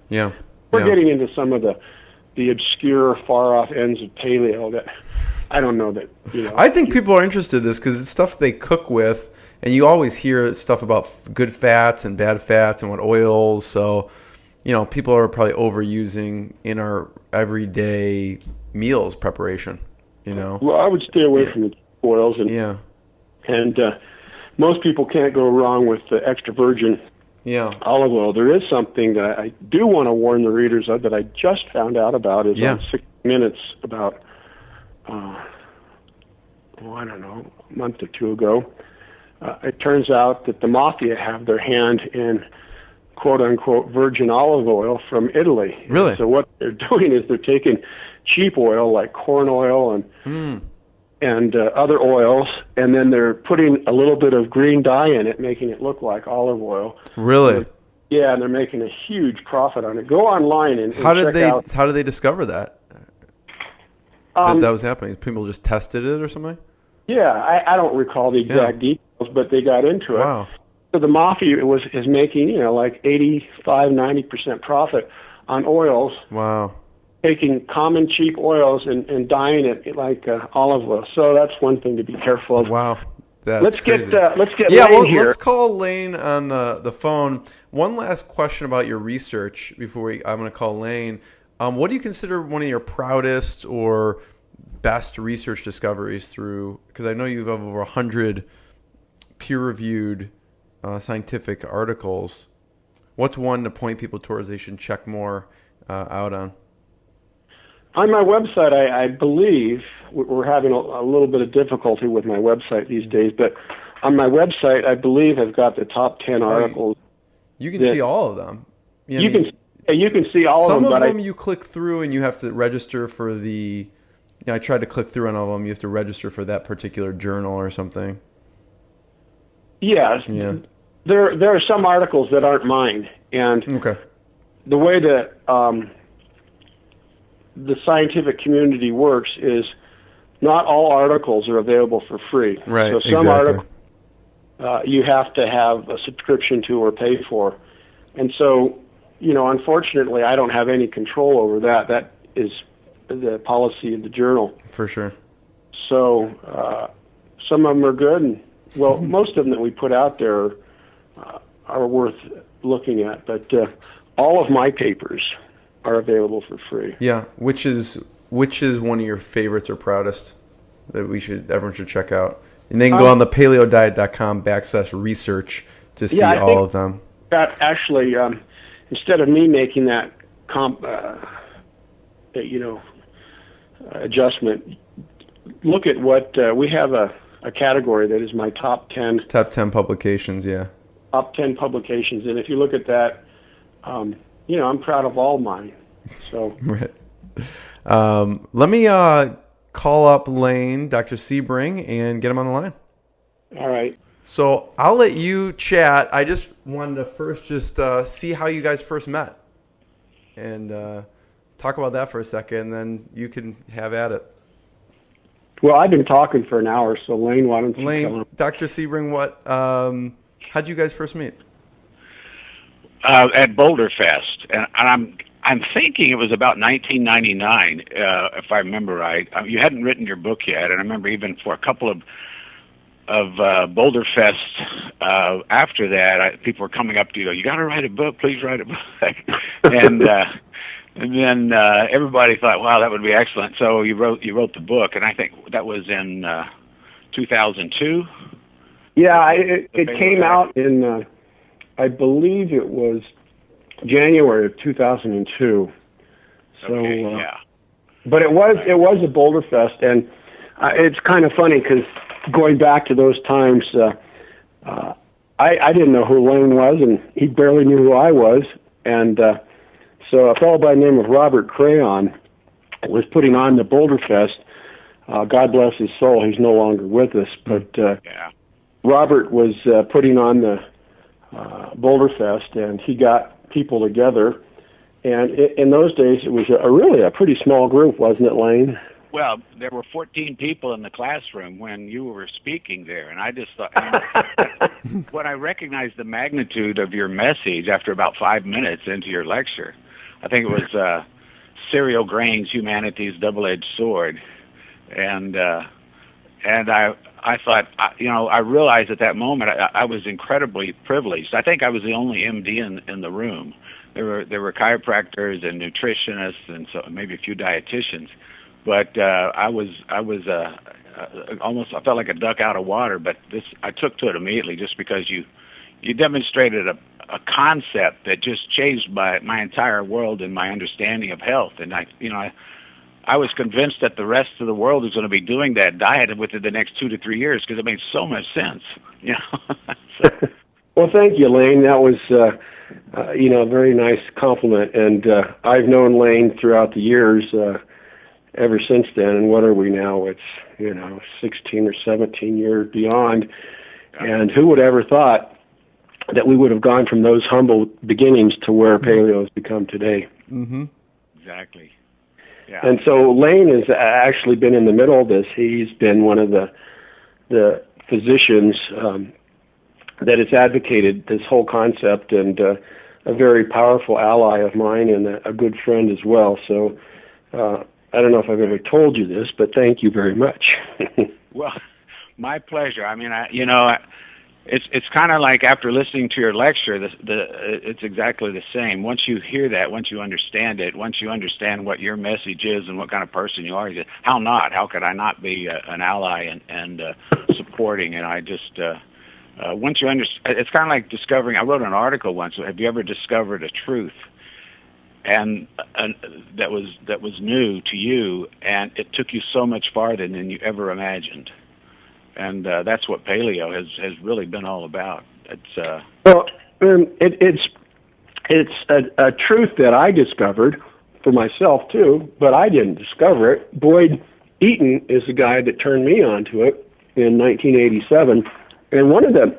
Yeah. We're getting into some of the obscure, far-off ends of paleo that I don't know that, I think people are interested in this because it's stuff they cook with, and you always hear stuff about good fats and bad fats and what oils. So, people are probably overusing in our everyday meals preparation, Well, I would stay away from the oils. And most people can't go wrong with the extra virgin olive oil. There is something that I do want to warn the readers of that I just found out about on 60 Minutes about, I don't know, a month or two ago. It turns out that the mafia have their hand in quote-unquote virgin olive oil from Italy. Really? So what they're doing is they're taking cheap oil like corn oil and other oils, and then they're putting a little bit of green dye in it, making it look like olive oil. Really? And they're making a huge profit on it. Go online and how did check out. How did they discover that? That was happening? People just tested it or something? Yeah, I don't recall the exact details, but they got into it. Wow. So the mafia is making, like 85-90% profit on oils. Wow. Taking common cheap oils and dyeing it like olive oil. So that's one thing to be careful of. Wow. Let's get Lane here. Let's call Lane on the phone. One last question about your research before I'm going to call Lane. What do you consider one of your proudest or best research discoveries through? Because I know you have over 100 peer-reviewed scientific articles. What's one to point people towards they should check more out on? On my website, I believe we're having a little bit of difficulty with my website these days, but on my website, I believe I've got the top 10 articles. You can see all of them. You can see all of them. Some of them you click through and you have to register for the. I tried to click through on all of them. You have to register for that particular journal or something. Yes. Yeah. There are some articles that aren't mine, and the way that the scientific community works is not all articles are available for free. Right. So some articles you have to have a subscription to or pay for. And so, unfortunately, I don't have any control over that. That is the policy of the journal. For sure. So some of them are good, and most of them that we put out there are worth looking at. But all of my papers are available for free. Yeah, which is one of your favorites or proudest that everyone should check out? And they can go on the paleodiet.com/research to see all of them. That actually, instead of me making that adjustment, look at what we have a category that is my top 10 publications. Yeah, top 10 publications, and if you look at that, I'm proud of all mine. So right. Let me call up Lane, Dr. Sebring, and get him on the line. All right. So I'll let you chat. I just wanted to first just see how you guys first met, and talk about that for a second, and then you can have at it. Well, I've been talking for an hour, so Lane, why don't you tell him? Dr. Sebring, how'd you guys first meet? At Boulder Fest, and I'm thinking it was about 1999, if I remember right. You hadn't written your book yet, and I remember even for a couple of Boulder Fest after that, people were coming up to you, you got to write a book, please write a book, and then everybody thought, wow, that would be excellent. So you wrote the book, and I think that was in 2002. Yeah, it came out in, I believe it was January of 2002. So, okay, yeah. But it was a Boulder Fest, and it's kind of funny because going back to those times, I didn't know who Lane was, and he barely knew who I was, and so a fellow by the name of Robert Crayon was putting on the Boulder Fest. God bless his soul, he's no longer with us, but Robert was putting on the Boulder Fest, and he got people together. And in those days, it was really a pretty small group, wasn't it, Lane? Well, there were 14 people in the classroom when you were speaking there, and I just thought, when I recognized the magnitude of your message after about 5 minutes into your lecture, I think it was cereal grains, humanity's double-edged sword, and I thought, I realized at that moment I was incredibly privileged. I think I was the only MD in the room. There were chiropractors and nutritionists and so maybe a few dietitians, but I was almost, I felt like a duck out of water. But I took to it immediately just because you demonstrated a concept that just changed my entire world and my understanding of health. And I was convinced that the rest of the world is going to be doing that diet within the next 2 to 3 years because it made so much sense. So. Well, thank you, Lane. That was a very nice compliment. And I've known Lane throughout the years, ever since then. And what are we now? It's 16 or 17 years beyond. And who would ever thought that we would have gone from those humble beginnings to where paleo has become today? Mm-hmm. Exactly. Yeah. And so Lane has actually been in the middle of this. He's been one of the physicians that has advocated this whole concept, and a very powerful ally of mine and a good friend as well. So I don't know if I've ever told you this, but thank you very much. Well, my pleasure. I mean, it's kind of like after listening to your lecture, it's exactly the same. Once you hear that, once you understand it, once you understand what your message is and what kind of person you are, how could I not be an ally and supporting? And I just, once you understand, it's kind of like discovering, I wrote an article once, have you ever discovered a truth? And that was new to you, and it took you so much farther than you ever imagined. And that's what paleo has really been all about. It's a truth that I discovered for myself too, but I didn't discover it. Boyd Eaton is the guy that turned me onto it in 1987. And one of the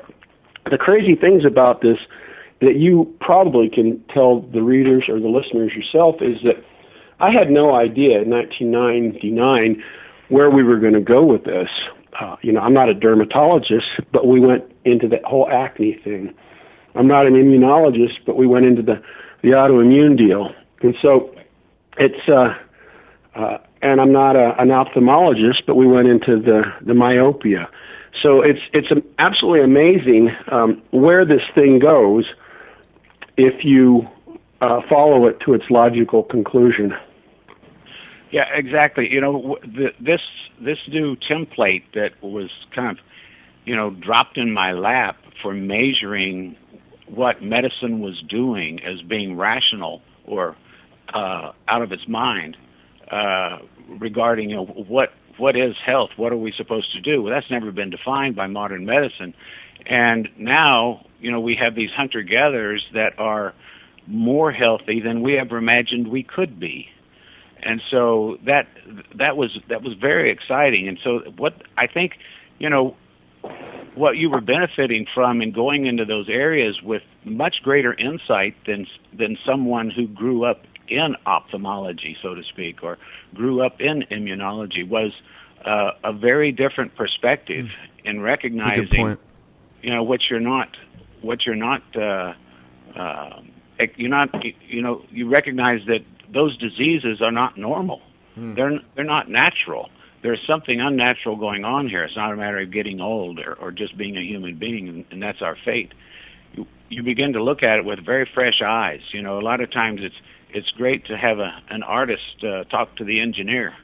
crazy things about this that you probably can tell the readers or the listeners yourself is that I had no idea in 1999 where we were going to go with this. I'm not a dermatologist, but we went into the whole acne thing. I'm not an immunologist, but we went into the autoimmune deal. And so it's, and I'm not an ophthalmologist, but we went into the myopia. So it's absolutely amazing where this thing goes if you follow it to its logical conclusion. Yeah, exactly. This new template that was kind of, dropped in my lap for measuring what medicine was doing as being rational or out of its mind regarding, what is health? What are we supposed to do? Well, that's never been defined by modern medicine. And now, we have these hunter-gatherers that are more healthy than we ever imagined we could be. And so that was very exciting. And so what I think, what you were benefiting from in going into those areas with much greater insight than someone who grew up in ophthalmology, so to speak, or grew up in immunology was a very different perspective in recognizing, you recognize that those diseases are not normal. They're not natural. There's something unnatural going on here. It's not a matter of getting old or just being a human being, and that's our fate. You begin to look at it with very fresh eyes. A lot of times it's great to have an artist talk to the engineer,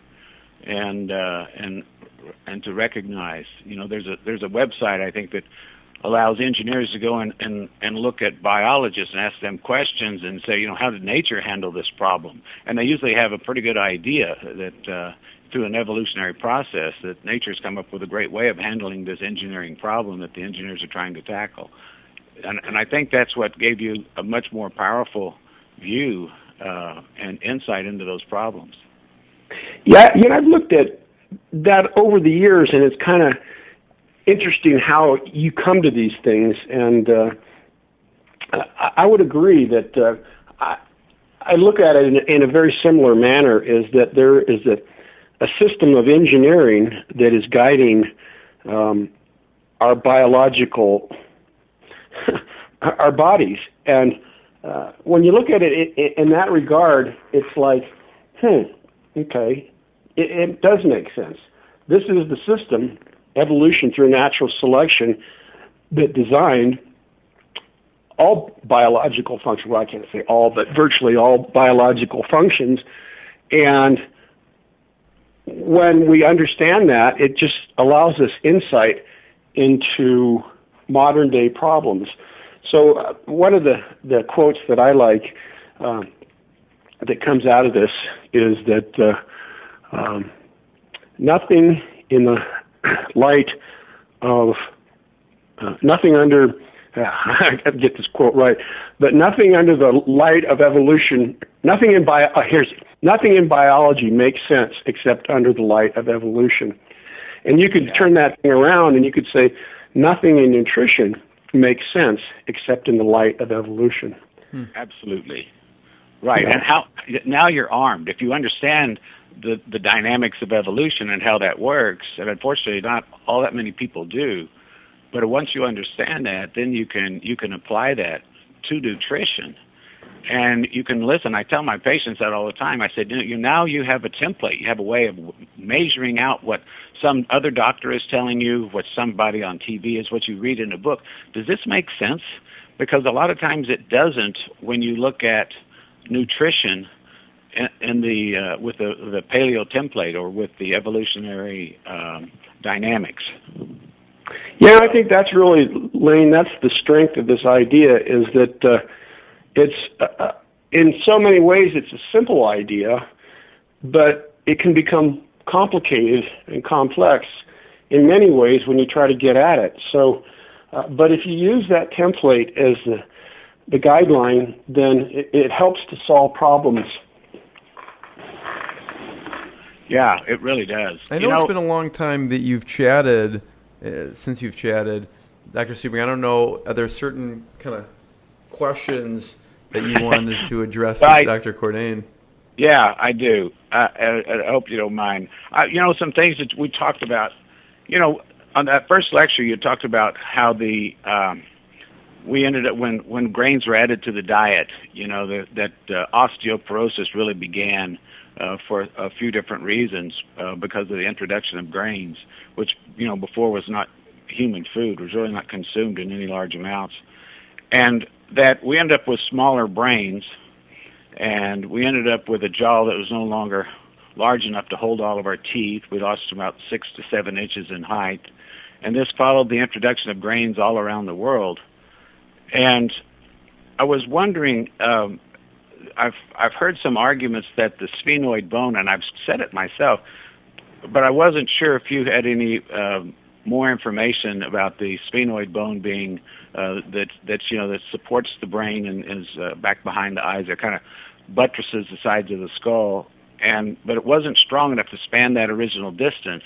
and to recognize. There's a website I think that allows engineers to go and look at biologists and ask them questions and say, how did nature handle this problem? And they usually have a pretty good idea that through an evolutionary process that nature's come up with a great way of handling this engineering problem that the engineers are trying to tackle. And I think that's what gave you a much more powerful view and insight into those problems. Yeah, I've looked at that over the years, and it's kind of interesting how you come to these things, and I would agree that I look at it in a very similar manner, is that there is a system of engineering that is guiding our biological, our bodies. And when you look at it in that regard, it's like, okay, it does make sense. This is the system, evolution through natural selection, that designed all biological functions. Well, I can't say all, but virtually all biological functions. And when we understand that, it just allows us insight into modern day problems. So one of the quotes that I like that comes out of this is that nothing in the light of nothing under I got to get this quote right, but nothing under the light of evolution, nothing in biology makes sense except under the light of evolution. And you could turn that thing around and you could say nothing in nutrition makes sense except in the light of evolution. Absolutely. Right. And how now you're armed. If you understand the dynamics of evolution and how that works, and unfortunately not all that many people do, but once you understand that, then you can apply that to nutrition. And you can listen. I tell my patients that all the time. I said, now you have a template. You have a way of measuring out what some other doctor is telling you, what somebody on TV is, what you read in a book. Does this make sense? Because a lot of times it doesn't when you look at nutrition in the with the paleo template or with the evolutionary dynamics. Yeah, I think that's really, Lane, that's the strength of this idea, is that it's in so many ways it's a simple idea, but it can become complicated and complex in many ways when you try to get at it. So, but if you use that template as the guideline, then it helps to solve problems. Yeah, it really does. I know it's been a long time that you've chatted, since you've chatted, Dr. Sebring. I don't know, are there certain kind of questions that you wanted to address with Dr. Cordain? Yeah, I do. I hope you don't mind. Some things that we talked about On that first lecture, you talked about how we ended up when grains were added to the diet. That osteoporosis really began for a few different reasons because of the introduction of grains, which before was not human food, was really not consumed in any large amounts, and that we ended up with smaller brains, and we ended up with a jaw that was no longer large enough to hold all of our teeth. We lost about 6 to 7 inches in height, and this followed the introduction of grains all around the world. And I was wondering, I've heard some arguments that the sphenoid bone, and I've said it myself, but I wasn't sure if you had any more information about the sphenoid bone being that supports the brain and is back behind the eyes. It kind of buttresses the sides of the skull, but it wasn't strong enough to span that original distance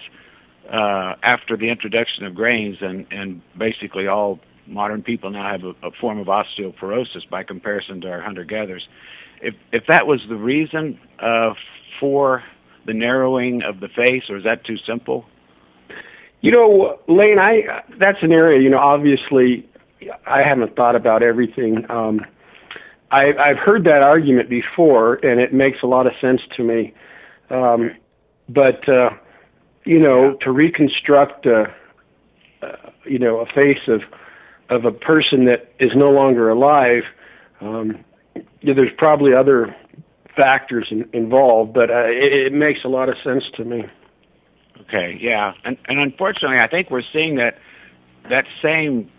after the introduction of grains, and basically all modern people now have a form of osteoporosis by comparison to our hunter-gatherers. If that was the reason for the narrowing of the face, or is that too simple? Lane, that's an area, obviously I haven't thought about everything. I've heard that argument before, and it makes a lot of sense to me. But to reconstruct a face of a person that is no longer alive, there's probably other factors involved, but it makes a lot of sense to me. Okay, yeah, and unfortunately, I think we're seeing that same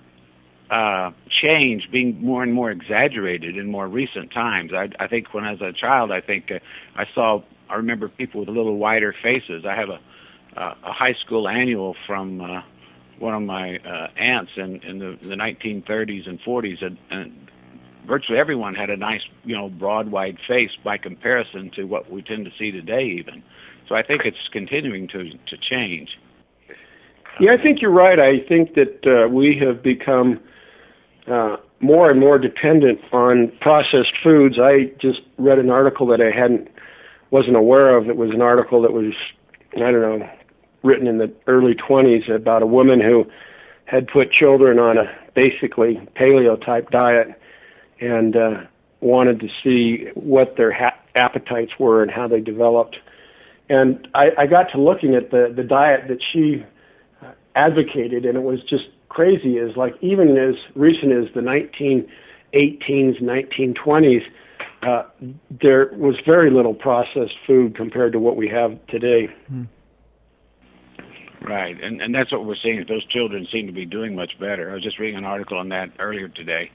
change being more and more exaggerated in more recent times. I think when I was a child, I remember people with a little wider faces. I have a high school annual from one of my aunts in the 1930s and 40s, and virtually everyone had a nice, broad, wide face by comparison to what we tend to see today even. So I think it's continuing to change. Yeah, I think you're right. I think that we have become more and more dependent on processed foods. I just read an article that I wasn't aware of. It was an article that was, written in the early 20s about a woman who had put children on a basically paleo type diet and wanted to see what their appetites were and how they developed. And I got to looking at the diet that she advocated, and it was just crazy. Is like even as recent as the 1918s, 1920s, there was very little processed food compared to what we have today. Right, and that's what we're seeing. Those children seem to be doing much better. I was just reading an article on that earlier today.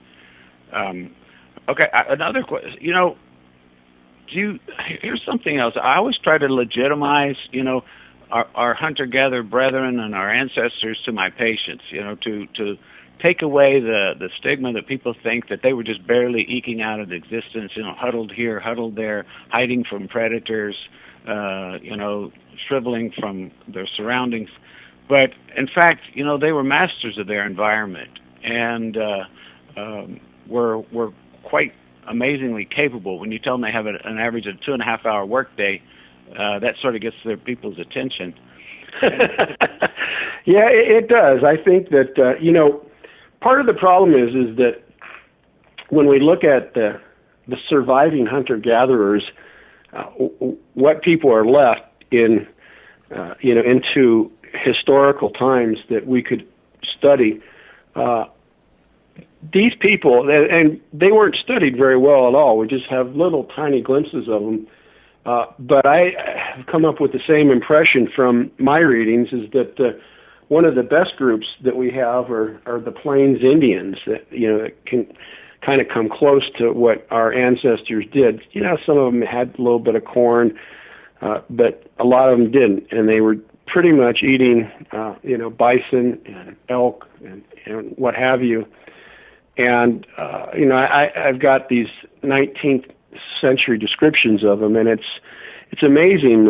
Okay, another question. Here's something else. I always try to legitimize, our hunter-gatherer brethren and our ancestors to my patients, to take away the stigma that people think that they were just barely eking out an existence, huddled here, huddled there, hiding from predators, shriveling from their surroundings. But in fact, they were masters of their environment and were quite amazingly capable. When you tell them they have an average of 2.5-hour workday, that sort of gets their people's attention. Yeah, it does. I think that part of the problem is that when we look at the surviving hunter-gatherers, what people are left in, into historical times that we could study. These people, and they weren't studied very well at all. We just have little tiny glimpses of them. But I have come up with the same impression from my readings, is that one of the best groups that we have are the Plains Indians that, that can kind of come close to what our ancestors did. Some of them had a little bit of corn, but a lot of them didn't, and they were pretty much eating, bison and elk and what have you. And, I've got these 19th century descriptions of them, and it's amazing,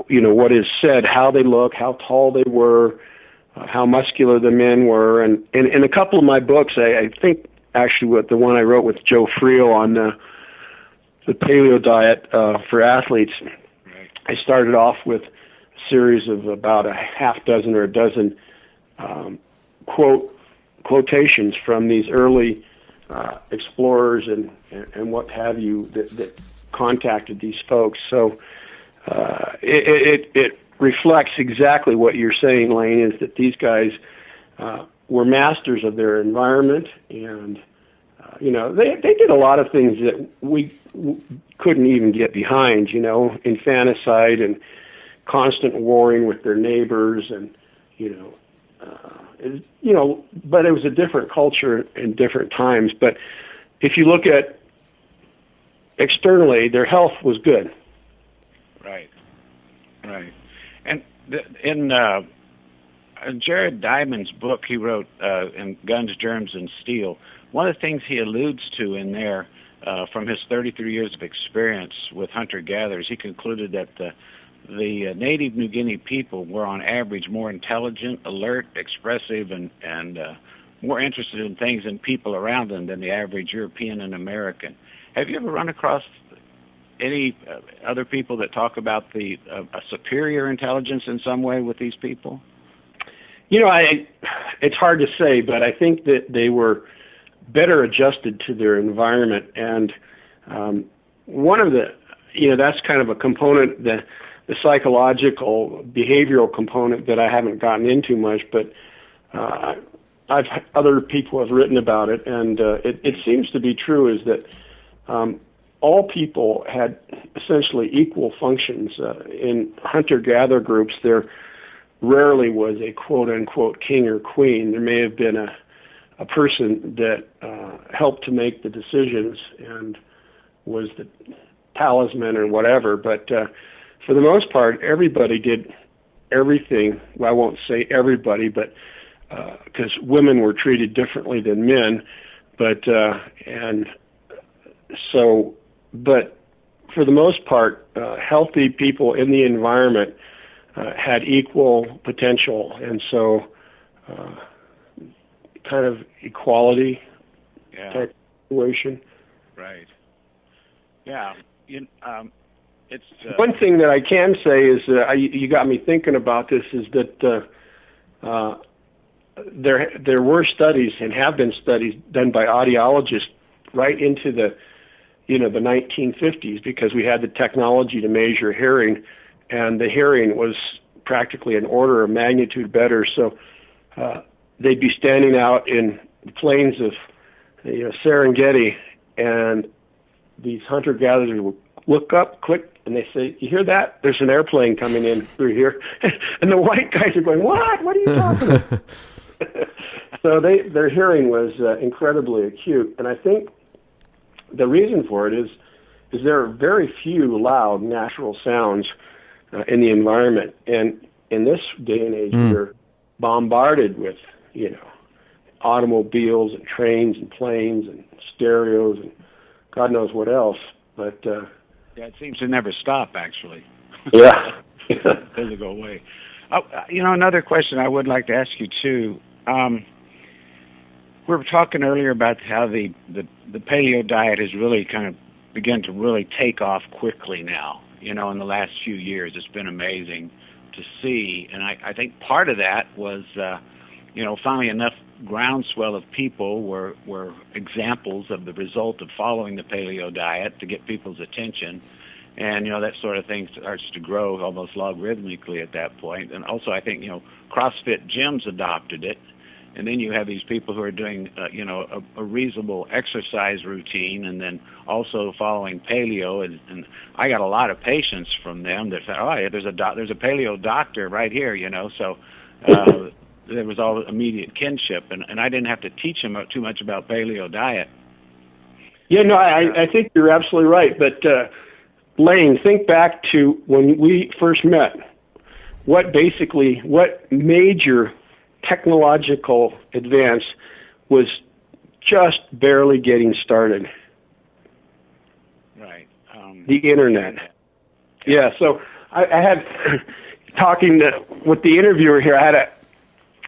what is said, how they look, how tall they were, how muscular the men were. And in a couple of my books, I think actually with the one I wrote with Joe Friel on the Paleo Diet for athletes, I started off with series of about a half dozen or a dozen quotations from these early explorers and what have you that contacted these folks. So it reflects exactly what you're saying, Lane, is that these guys were masters of their environment, and they did a lot of things that we couldn't even get behind, infanticide and constant warring with their neighbors, and but it was a different culture in different times. But if you look at externally, their health was good. Right. And in Jared Diamond's book he wrote, in Guns, Germs, and Steel, one of the things he alludes to in there, from his 33 years of experience with hunter-gatherers, he concluded that the native New Guinea people were on average more intelligent, alert, expressive, and more interested in things and people around them than the average European and American. Have you ever run across any other people that talk about a superior intelligence in some way with these people? It's hard to say, but I think that they were better adjusted to their environment. And one of that's kind of a component, the psychological, behavioral component that I haven't gotten into much, but other people have written about it, and it seems to be true, is that all people had essentially equal functions. In hunter-gatherer groups, there rarely was a quote-unquote king or queen. There may have been a person that helped to make the decisions and was the talisman or whatever, but for the most part, everybody did everything. Well, I won't say everybody, but because women were treated differently than men, but for the most part, healthy people in the environment had equal potential, and so kind of equality type situation. Right. Yeah. It's one thing that I can say is you got me thinking about this, is that there were studies and have been studies done by audiologists right into the 1950s, because we had the technology to measure hearing, and the hearing was practically an order of magnitude better. So they'd be standing out in the plains of Serengeti, and these hunter-gatherers would look up quick, and they say, "You hear that? There's an airplane coming in through here." And the white guys are going, "What? What are you talking about?" So their hearing was incredibly acute, and I think the reason for it is there are very few loud natural sounds in the environment, and in this day and age, we're bombarded with automobiles and trains and planes and stereos and God knows what else. But it seems to never stop, actually. Yeah, it doesn't go away. Another question I would like to ask you too. We were talking earlier about how the paleo diet has really kind of begun to really take off quickly now. In the last few years, it's been amazing to see, and I think part of that was, finally enough groundswell of people were examples of the result of following the paleo diet to get people's attention, and that sort of thing starts to grow almost logarithmically at that point. And also, I think CrossFit gyms adopted it. And then you have these people who are doing, a reasonable exercise routine, and then also following paleo. And I got a lot of patients from them that said, "Oh, yeah, there's a paleo doctor right here," So there was all immediate kinship, and I didn't have to teach them too much about paleo diet. Yeah, no, I think you're absolutely right. But Lane, think back to when we first met. What major technological advance was just barely getting started? Right. The internet. Yeah. So I had talking with the interviewer here.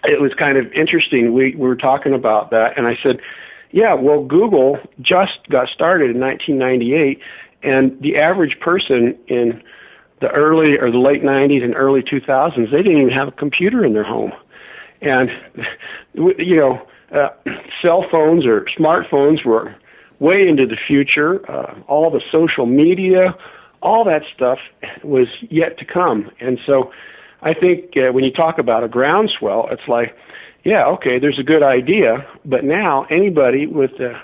It was kind of interesting. We were talking about that, and I said, "Yeah, well, Google just got started in 1998, and the average person in the early or the late 90s and early 2000s, they didn't even have a computer in their home. And, cell phones or smartphones were way into the future. All the social media, all that stuff was yet to come. And so I think when you talk about a groundswell, it's like, yeah, okay, there's a good idea, but now anybody with a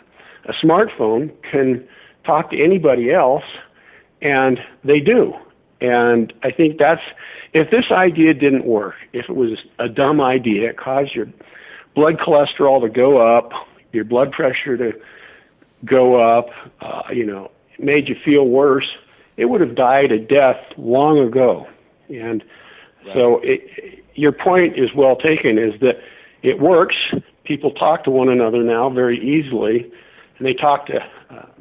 smartphone can talk to anybody else, and they do. And I think if this idea didn't work, if it was a dumb idea, it caused your blood cholesterol to go up, your blood pressure to go up, it made you feel worse, it would have died a death long ago. And so your point is well taken, is that it works. People talk to one another now very easily, and they talk to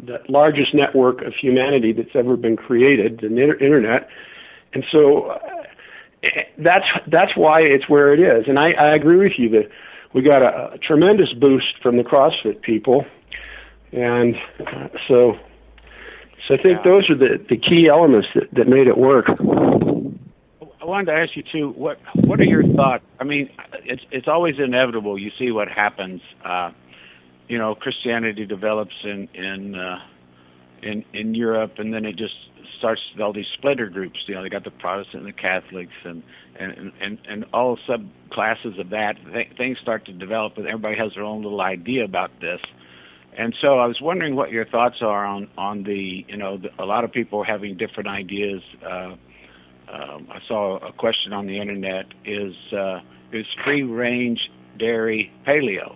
the largest network of humanity that's ever been created, the internet. And so that's why it's where it is. And I agree with you that we got a tremendous boost from the CrossFit people. And so I think those are the key elements that made it work. I wanted to ask you too. What are your thoughts? I mean, it's always inevitable. You see what happens. Christianity develops in Europe, and then it just starts all these splinter groups. They got the Protestant and the Catholics, and all subclasses of that. Things start to develop, and everybody has their own little idea about this. And so I was wondering what your thoughts are on the a lot of people are having different ideas. I saw a question on the internet: is free-range dairy paleo?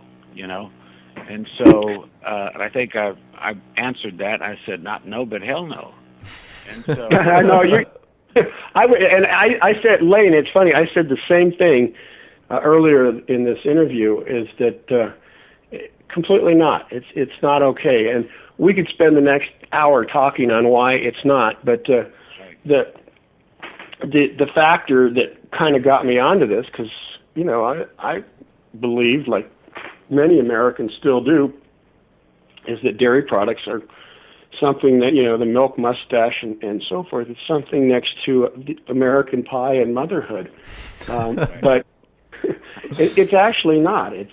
And so I think I answered that. I said not no, but hell no. And so I know you. I said, Lane. It's funny. I said the same thing earlier in this interview. Is that completely not? It's not okay. And we could spend the next hour talking on why it's not. But the factor that kind of got me onto this, because I believe, like many Americans still do, is that dairy products are something that, the milk mustache and so forth, it's something next to the American pie and motherhood. But it's actually not. It's,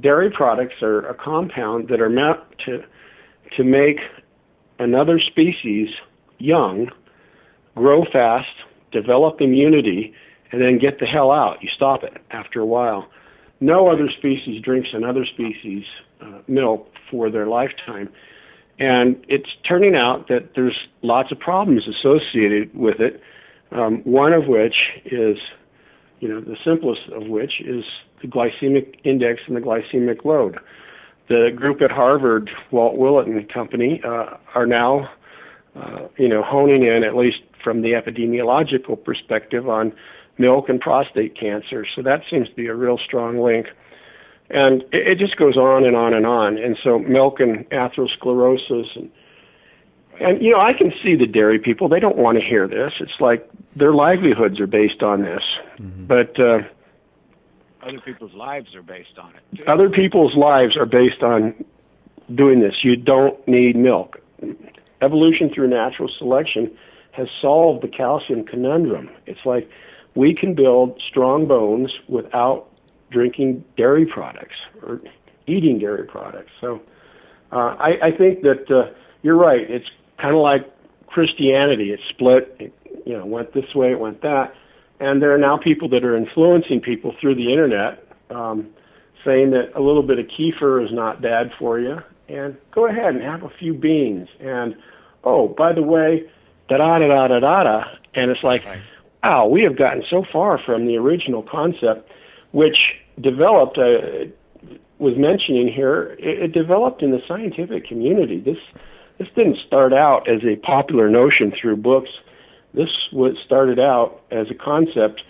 dairy products are a compound that are meant to make another species young, grow fast, develop immunity, and then get the hell out. You stop it after a while. No other species drinks another species' milk for their lifetime. And it's turning out that there's lots of problems associated with it, one of which is, the simplest of which is the glycemic index and the glycemic load. The group at Harvard, Walt Willett and company, are now, honing in, at least from the epidemiological perspective, on milk and prostate cancer. So that seems to be a real strong link. And it just goes on and on and on. And so milk and atherosclerosis. And I can see the dairy people. They don't want to hear this. It's like their livelihoods are based on this. Mm-hmm. But other people's lives are based on it, too. Other people's lives are based on doing this. You don't need milk. Evolution through natural selection has solved the calcium conundrum. It's like we can build strong bones without drinking dairy products or eating dairy products. So I think that you're right. It's kind of like Christianity. It split. It went this way, it went that. And there are now people that are influencing people through the internet, saying that a little bit of kefir is not bad for you. And go ahead and have a few beans. And, oh, by the way, da-da-da-da-da-da. And it's like, wow, we have gotten so far from the original concept, which developed, was mentioning here, it developed in the scientific community. This didn't start out as a popular notion through books. This was started out as a concept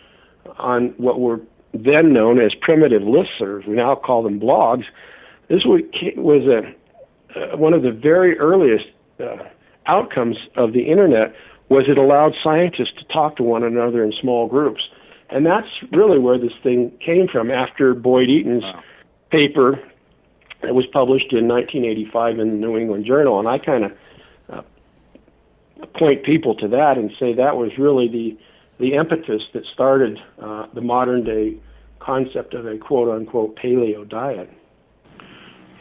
on what were then known as primitive listservs. We now call them blogs. This was one of the very earliest outcomes of the internet was it allowed scientists to talk to one another in small groups. And that's really where this thing came from after Boyd Eaton's paper that was published in 1985 in the New England Journal. And I kind of point people to that and say that was really the impetus that started the modern day concept of a quote unquote paleo diet.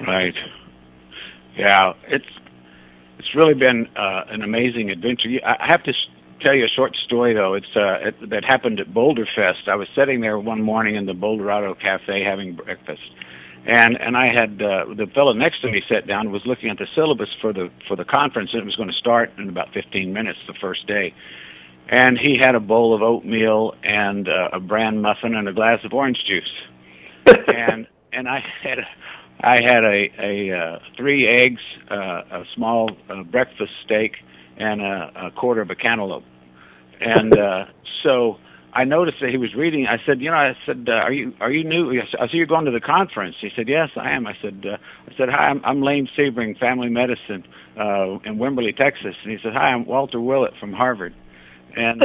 Right. Yeah, it's really been an amazing adventure. I have to tell you a short story though. That happened at Boulder Fest. I was sitting there one morning in the Boulderado Cafe having breakfast, and I had the fellow next to me sat down and was looking at the syllabus for the conference, and it was going to start in about 15 minutes the first day. And he had a bowl of oatmeal and a bran muffin and a glass of orange juice, and I had a 3 eggs, a small breakfast steak, and a quarter of a cantaloupe. And so I noticed that he was reading. I said, are you new? I said, you're going to the conference. He said, yes, I am. I said, hi, I'm Lane Sebring, Family Medicine in Wimberley, Texas. And he said, hi, I'm Walter Willett from Harvard. And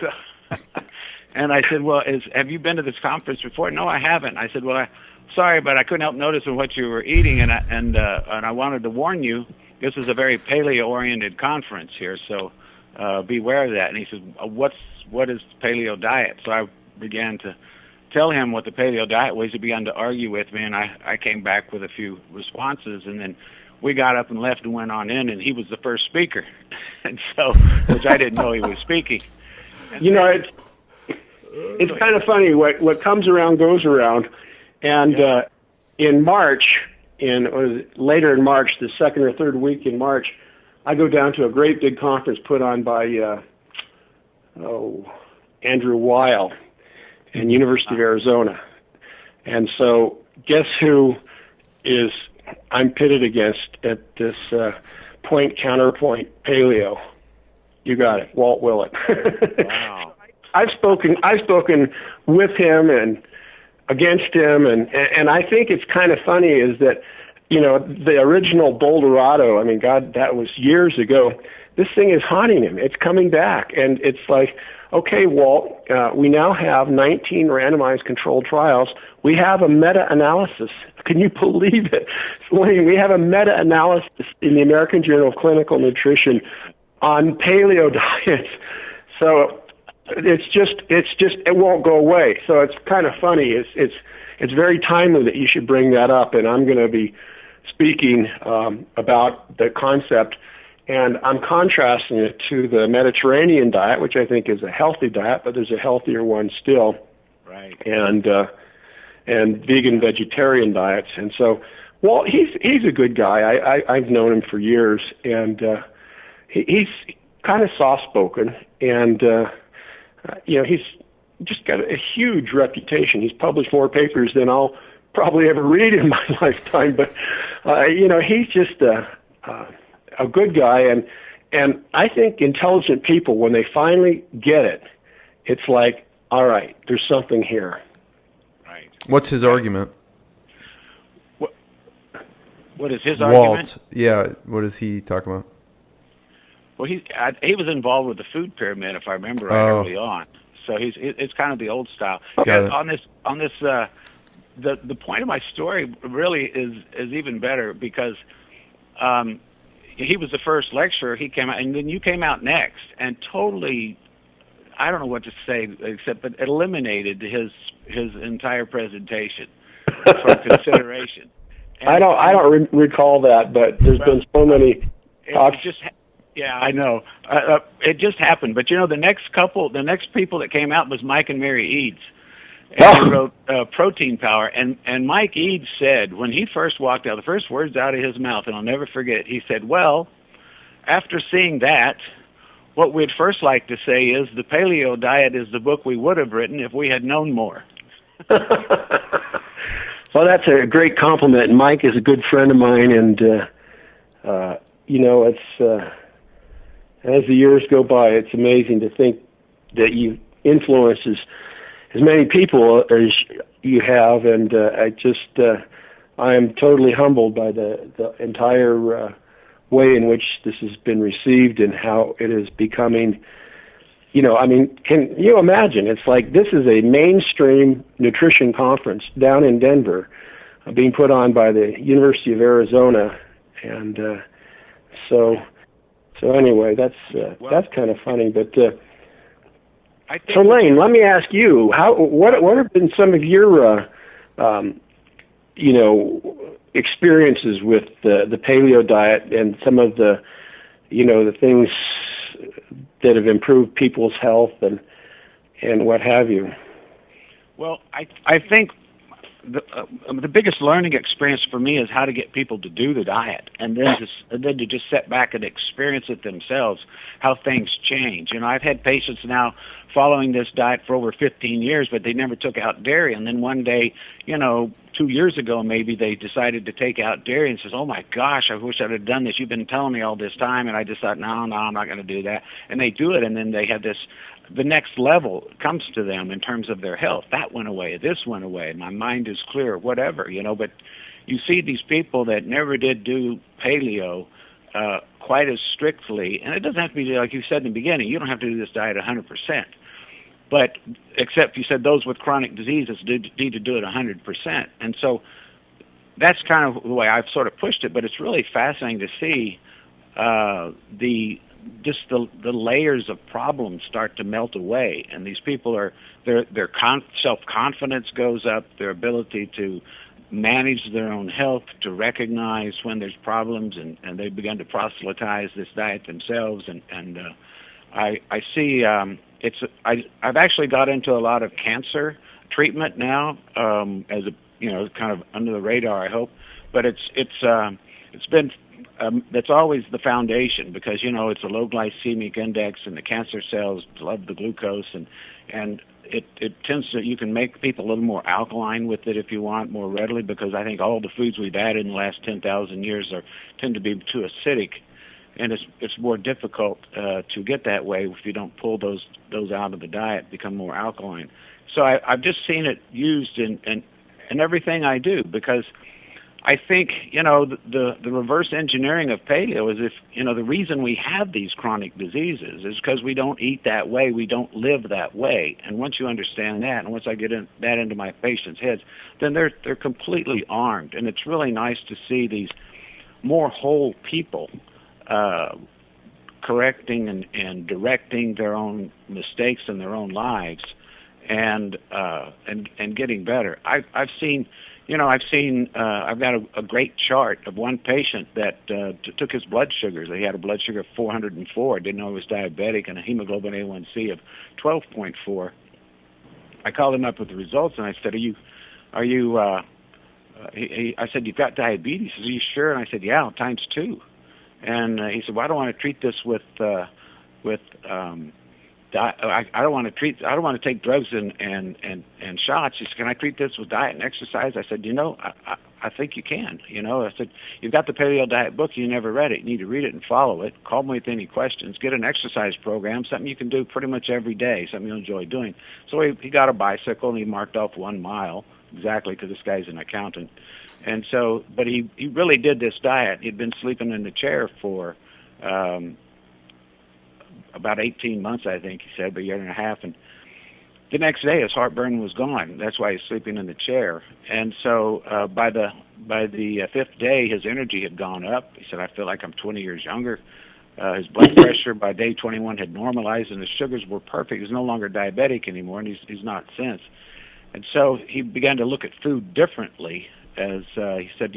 so, and I said, well, have you been to this conference before? No, I haven't. I said, well, sorry, but I couldn't help noticing what you were eating, and I wanted to warn you. This is a very paleo-oriented conference here, so beware of that. And he said, what is paleo diet? So I began to tell him what the paleo diet was. He began to argue with me, and I came back with a few responses, and then we got up and left and went on in, and he was the first speaker, and so which I didn't know he was speaking. And it's kind of funny what comes around goes around, and in March, later in March, the second or third week in March, I go down to a great big conference put on by Andrew Weil and University of Arizona, and so guess who I'm pitted against at this point counterpoint paleo. You got it, Walt Willett. Wow. I've spoken with him and against him, and I think it's kind of funny is that, the original Boulderado, I mean, God, that was years ago. This thing is haunting him. It's coming back, and it's like, okay, Walt, we now have 19 randomized controlled trials. We have a meta-analysis. Can you believe it? We have a meta-analysis in the American Journal of Clinical Nutrition on paleo diets. So it won't go away. So it's kind of funny. It's very timely that you should bring that up, and I'm going to be speaking about the concept, and I'm contrasting it to the Mediterranean diet, which I think is a healthy diet, but there's a healthier one still, right? And vegan vegetarian diets. And so, well, he's a good guy. I've known him for years, and he's kind of soft-spoken, and he's just got a huge reputation. He's published more papers than I'll probably ever read in my lifetime, but he's just a good guy, and I think intelligent people, when they finally get it, it's like, all right, there's something here. Right. What's his argument? What is his Walt, argument? yeah, what is he talking about? Well, he was involved with the food pyramid, if I remember right, early on. So it's kind of the old style. On this the point of my story really is even better because he was the first lecturer. He came out, and then you came out next, and totally, I don't know what to say but eliminated his entire presentation from consideration. And, I don't recall that, but there's been so many talks. Yeah, I know. It just happened. But, the next people that came out was Mike and Mary Eads. And he wrote Protein Power. And Mike Eads said, when he first walked out, the first words out of his mouth, and I'll never forget, he said, well, after seeing that, what we'd first like to say is the Paleo Diet is the book we would have written if we had known more. Well, that's a great compliment. Mike is a good friend of mine, and, it's... as the years go by, it's amazing to think that you influence as many people as you have, and I am totally humbled by the entire way in which this has been received and how it is becoming, can you imagine? It's like this is a mainstream nutrition conference down in Denver being put on by the University of Arizona, and so... So anyway, that's kind of funny. But I think so, Lane, let me ask you, what have been some of your experiences with the paleo diet and some of the the things that have improved people's health and what have you? Well, I think the biggest learning experience for me is how to get people to do the diet, and then to just sit back and experience it themselves, how things change. I've had patients now following this diet for over 15 years, but they never took out dairy, and then one day, 2 years ago maybe, they decided to take out dairy and says, "Oh my gosh, I wish I'd have done this. You've been telling me all this time," and I just thought, no, I'm not going to do that. And they do it, and then they have the next level comes to them in terms of their health. That went away, this went away, my mind is clear, whatever, but you see these people that never did do paleo quite as strictly, and it doesn't have to be, like you said in the beginning, you don't have to do this diet 100%, but except you said those with chronic diseases need to do it 100%, and so that's kind of the way I've sort of pushed it, but it's really fascinating to see the layers of problems start to melt away, and these people their self-confidence goes up, their ability to manage their own health, to recognize when there's problems, and they begin to proselytize this diet themselves, and I see I've actually got into a lot of cancer treatment now, as a kind of under the radar, I hope, but it's been that's always the foundation, because it's a low glycemic index, and the cancer cells love the glucose, and it tends to, you can make people a little more alkaline with it if you want, more readily, because I think all the foods we've added in the last 10,000 years tend to be too acidic, and it's more difficult to get that way if you don't pull those out of the diet, become more alkaline. So I've just seen it used in everything I do, because I think, the reverse engineering of paleo is if, the reason we have these chronic diseases is because we don't eat that way, we don't live that way. And once you understand that, and once I get that into my patients' heads, then they're completely armed. And it's really nice to see these more whole people correcting and directing their own mistakes in their own lives and getting better. I've seen, I've got a great chart of one patient that took his blood sugars. He had a blood sugar of 404, didn't know he was diabetic, and a hemoglobin A1C of 12.4. I called him up with the results, and I said, I said, "You've got diabetes." He said, "Are you sure?" And I said, "Yeah, times 2. And he said, "Well, I don't want to treat this with I don't want to take drugs and shots." He said, "Can I treat this with diet and exercise?" I said, I think you can. I said, "You've got the Paleo Diet book. You never read it. You need to read it and follow it. Call me with any questions. Get an exercise program, something you can do pretty much every day, something you'll enjoy doing." So he got a bicycle, and he marked off 1 mile, exactly, because this guy's an accountant. And so, but he really did this diet. He'd been sleeping in the chair for about 18 months, I think he said, about a year and a half, and the next day his heartburn was gone. That's why he's sleeping in the chair. And so by the 5th day, his energy had gone up. He said, "I feel like I'm 20 years younger." His blood pressure by day 21 had normalized, and his sugars were perfect. He's no longer diabetic anymore, and he's not since. And so he began to look at food differently. As he said,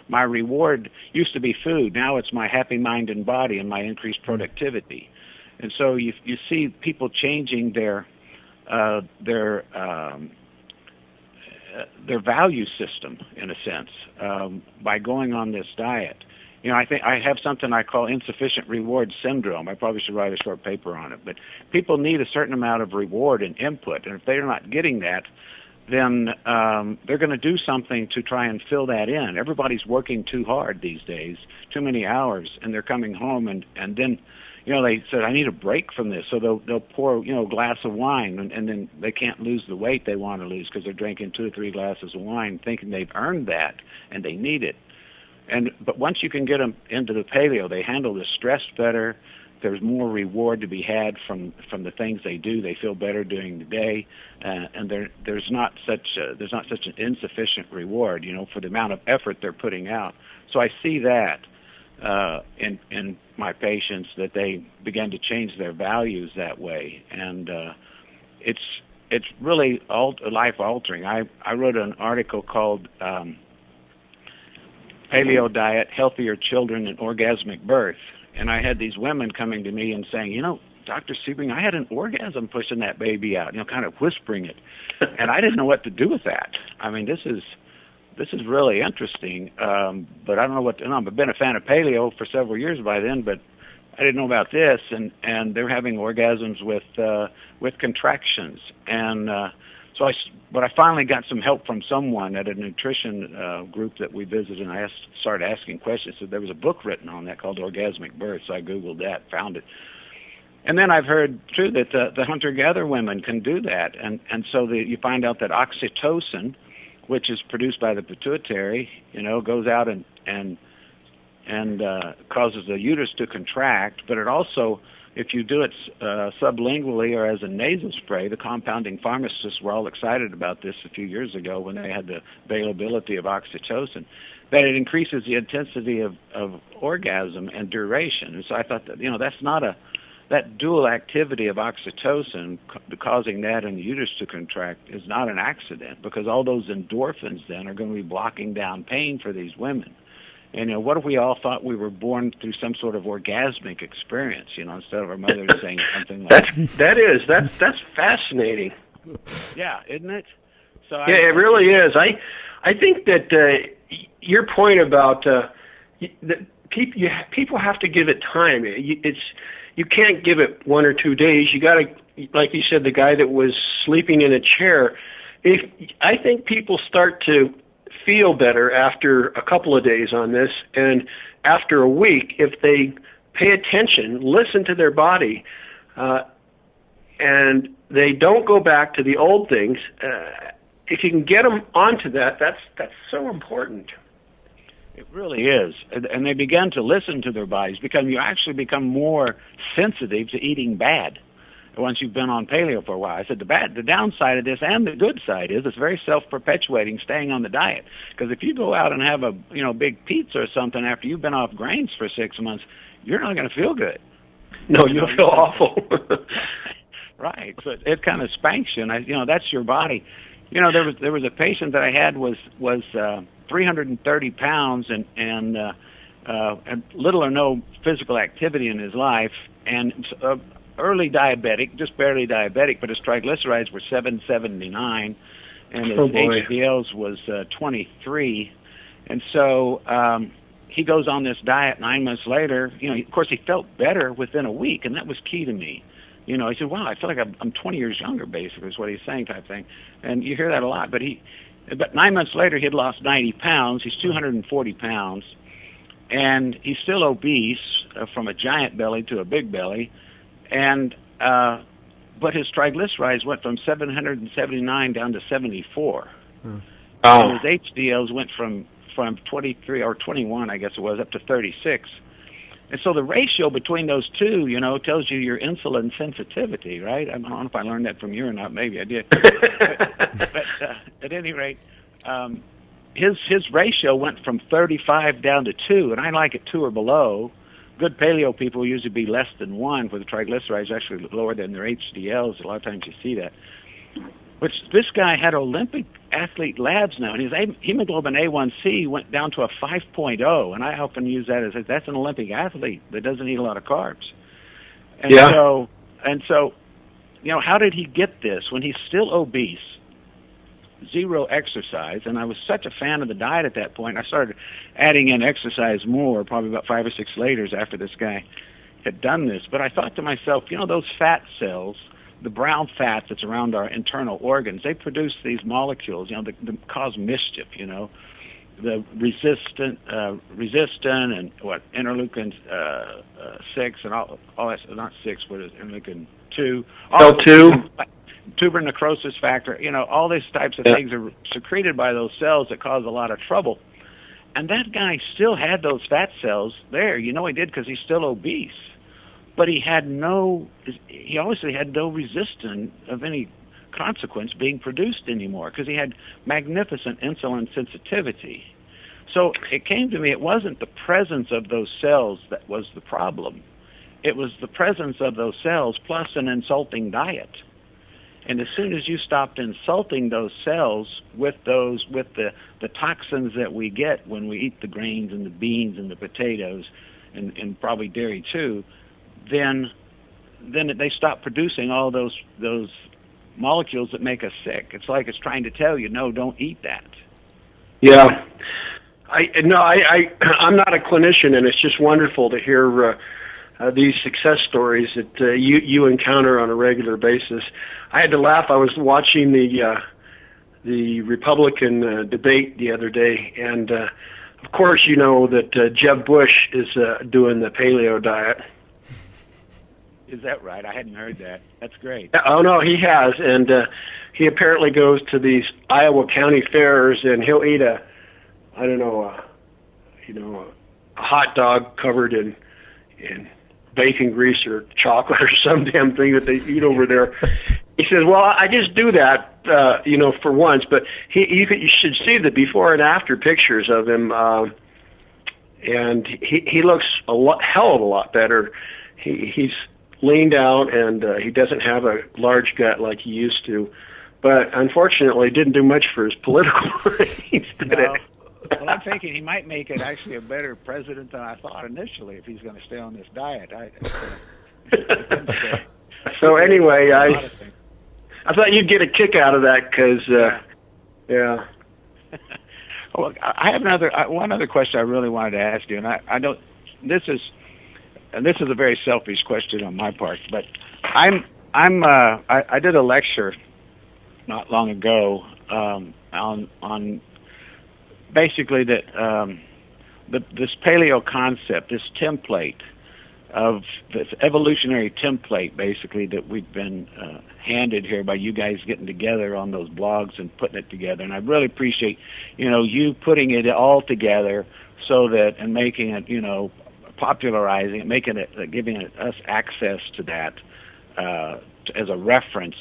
my reward used to be food. Now it's my happy mind and body and my increased productivity. And so you see people changing their value system, in a sense, by going on this diet. I think I have something I call insufficient reward syndrome. I probably should write a short paper on it. But people need a certain amount of reward and input, and if they're not getting that, then they're going to do something to try and fill that in. Everybody's working too hard these days, too many hours, and they're coming home, and then they said, "I need a break from this." So they'll pour a glass of wine, and then they can't lose the weight they want to lose because they're drinking 2 or 3 glasses of wine, thinking they've earned that and they need it. But once you can get them into the paleo, they handle the stress better. There's more reward to be had from the things they do. They feel better during the day, and there's not such an insufficient reward, for the amount of effort they're putting out. So I see that. in my patients that they began to change their values that way, and it's really life altering. I wrote an article called Paleo Diet, Healthier Children and Orgasmic Birth, and I had these women coming to me and saying, Dr. Sebring, I had an orgasm pushing that baby out, kind of whispering it, and I didn't know what to do with that. I mean, this is really interesting, but I don't know what to know. I've been a fan of paleo for several years by then, but I didn't know about this, and they're having orgasms with contractions, and but I finally got some help from someone at a nutrition group that we visited, and I started asking questions. So there was a book written on that called Orgasmic Birth, so I Googled that, found it. And then I've heard, too, that the hunter-gatherer women can do that, and so you find out that oxytocin, which is produced by the pituitary, goes out and causes the uterus to contract, but it also, if you do it sublingually or as a nasal spray, the compounding pharmacists were all excited about this a few years ago when they had the availability of oxytocin, that it increases the intensity of orgasm and duration. And so I thought that, that's not that dual activity of oxytocin causing that and the uterus to contract is not an accident, because all those endorphins then are going to be blocking down pain for these women. And what if we all thought we were born through some sort of orgasmic experience, instead of our mother saying something like that's fascinating. Yeah, isn't it? So it really is. I think that your point about that people have to give it time. You can't give it 1 or 2 days. You got to, like you said, the guy that was sleeping in a chair. I think people start to feel better after a couple of days on this, and after a week, if they pay attention, listen to their body, and they don't go back to the old things. If you can get them onto that's so important. It really is, and they begin to listen to their bodies because you actually become more sensitive to eating bad once you've been on paleo for a while. I said the downside of this and the good side is it's very self-perpetuating, staying on the diet. Because if you go out and have a big pizza or something after you've been off grains for 6 months, you're not going to feel good. No, you'll feel awful. Right. So it kind of spanks you, and that's your body. There was a patient that I had was 330 pounds and little or no physical activity in his life, and early diabetic, just barely diabetic, but his triglycerides were 779, and his HDLs was 23, and so he goes on this diet. 9 months later, of course, he felt better within a week, and that was key to me. He said, "Wow, I feel like I'm 20 years younger," basically, is what he's saying, type thing, and you hear that a lot. But 9 months later, he had lost 90 pounds. He's 240 pounds, and he's still obese from a giant belly to a big belly. And but his triglycerides went from 779 down to 74. And his HDLs went from 23 or 21, I guess it was, up to 36. And so the ratio between those two, tells you your insulin sensitivity, right? I don't know if I learned that from you or not. Maybe I did. but at any rate, his ratio went from 35 down to 2, and I like it 2 or below. Good paleo people usually be less than 1, where the triglycerides are actually lower than their HDLs. A lot of times you see that. But this guy had Olympic athlete labs now, and his hemoglobin A1C went down to a 5.0, and I often use that as that's an Olympic athlete that doesn't eat a lot of carbs. And so, how did he get this when he's still obese, 0 exercise? And I was such a fan of the diet at that point, I started adding in exercise more, probably about 5 or 6 laters after this guy had done this. But I thought to myself, those fat cells, the brown fat that's around our internal organs, they produce these molecules, that cause mischief, the resistant and interleukin 6 and all that, not 6, what is interleukin 2? L2. Tuber necrosis factor, all these types of things are secreted by those cells that cause a lot of trouble. And that guy still had those fat cells there. He did because he's still obese. But he obviously had no resistance of any consequence being produced anymore because he had magnificent insulin sensitivity. So it came to me, it wasn't the presence of those cells that was the problem. It was the presence of those cells plus an insulting diet. And as soon as you stopped insulting those cells with the toxins that we get when we eat the grains and the beans and the potatoes and probably dairy too, then they stop producing all those molecules that make us sick. It's like it's trying to tell you, no, don't eat that. Yeah. I'm not a clinician, and it's just wonderful to hear these success stories that you encounter on a regular basis. I had to laugh. I was watching the Republican debate the other day, and of course you know that Jeb Bush is doing the Paleo Diet. Is that right? I hadn't heard that. That's great. Oh no, he has, and he apparently goes to these Iowa County fairs, and he'll eat a hot dog covered in bacon grease or chocolate or some damn thing that they eat over there. He says, "Well, I just do that, for once." But you should see the before and after pictures of him, and he looks hell of a lot better. He's leaned out, and he doesn't have a large gut like he used to. But unfortunately, didn't do much for his political range. No. Well, I'm thinking he might make it actually a better president than I thought initially if he's going to stay on this diet. So anyway, I thought you'd get a kick out of that because, yeah. Well, I have one other question I really wanted to ask you, and I don't. This is a very selfish question on my part, but I did a lecture not long ago on basically that this paleo concept, this template of this evolutionary template, basically that we've been handed here by you guys getting together on those blogs and putting it together. And I really appreciate, you putting it all together so that and making it, popularizing it, making it, giving us access to that as a reference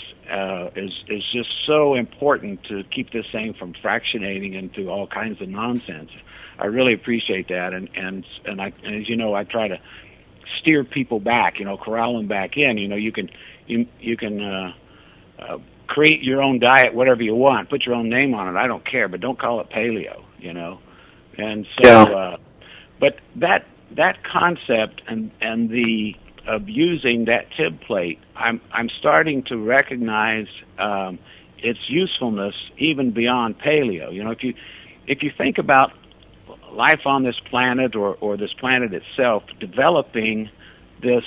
is just so important to keep this thing from fractionating into all kinds of nonsense. I really appreciate that, and as you know, I try to steer people back, corral them back in. You can create your own diet, whatever you want, put your own name on it. I don't care, but don't call it paleo. And so, but that concept and the of using that template, I'm starting to recognize its usefulness even beyond paleo. If you think about life on this planet or this planet itself, developing this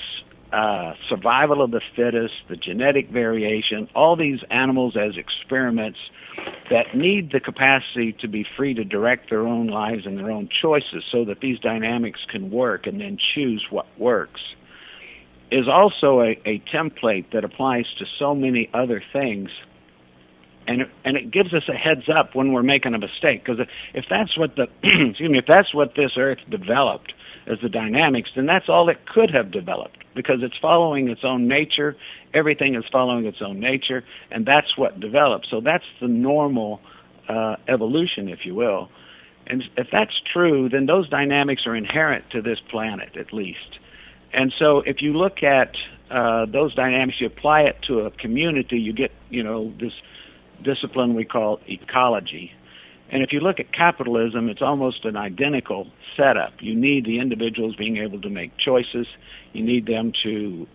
survival of the fittest, the genetic variation, all these animals as experiments that need the capacity to be free to direct their own lives and their own choices so that these dynamics can work and then choose what works, is also a template that applies to so many other things, and it gives us a heads up when we're making a mistake. Because if that's what if that's what this Earth developed as the dynamics, then that's all it could have developed, because it's following its own nature. Everything is following its own nature, and that's what developed. So that's the normal evolution, if you will. And if that's true, then those dynamics are inherent to this planet, at least. And so if you look at those dynamics, you apply it to a community, you get, this discipline we call ecology. And if you look at capitalism, it's almost an identical setup. You need the individuals being able to make choices. You need them to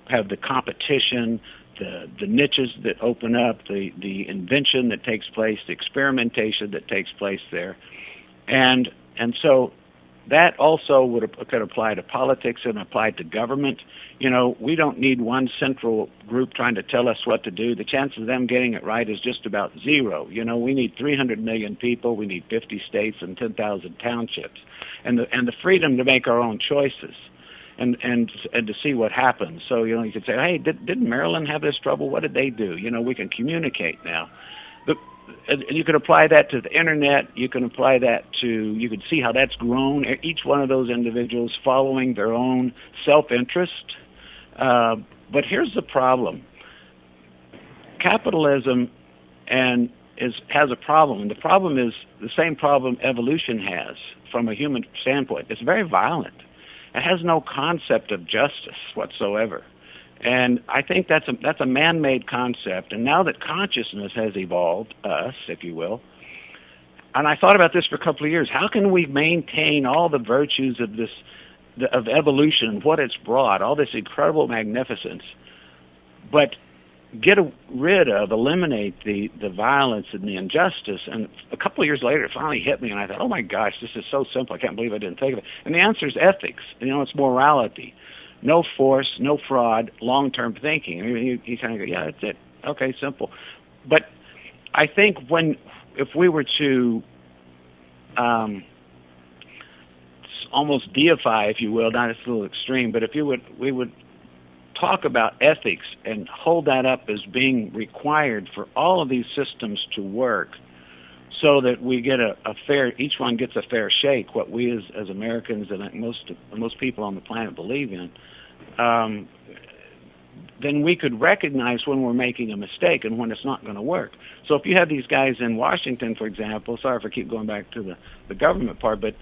have the competition, the niches that open up, the invention that takes place, the experimentation that takes place there. And so that also could apply to politics and apply to government. We don't need one central group trying to tell us what to do. The chance of them getting it right is just about zero. We need 300 million people. We need 50 states and 10,000 townships, and the freedom to make our own choices, and to see what happens. So you could say, hey, didn't Maryland have this trouble? What did they do? We can communicate now. You can apply that to the internet. You can apply that you can see how that's grown. Each one of those individuals following their own self-interest. But here's the problem. Capitalism has a problem, and the problem is the same problem evolution has from a human standpoint. It's very violent. It has no concept of justice whatsoever. And I think that's a man-made concept. And now that consciousness has evolved, us, if you will, and I thought about this for a couple of years, how can we maintain all the virtues of of evolution, what it's brought, all this incredible magnificence, but eliminate the violence and the injustice? And a couple of years later, it finally hit me, and I thought, oh my gosh, this is so simple. I can't believe I didn't think of it. And the answer is ethics. It's morality. No force, no fraud, long-term thinking. I mean, you kind of go, yeah, that's it. Okay, simple. But I think if we were to almost deify, if you will, not, it's a little extreme, but if we would talk about ethics and hold that up as being required for all of these systems to work, so that we get each one gets a fair shake, what we as Americans and most people on the planet believe in, then we could recognize when we're making a mistake and when it's not going to work. So if you have these guys in Washington, for example, sorry if I keep going back to the government part, but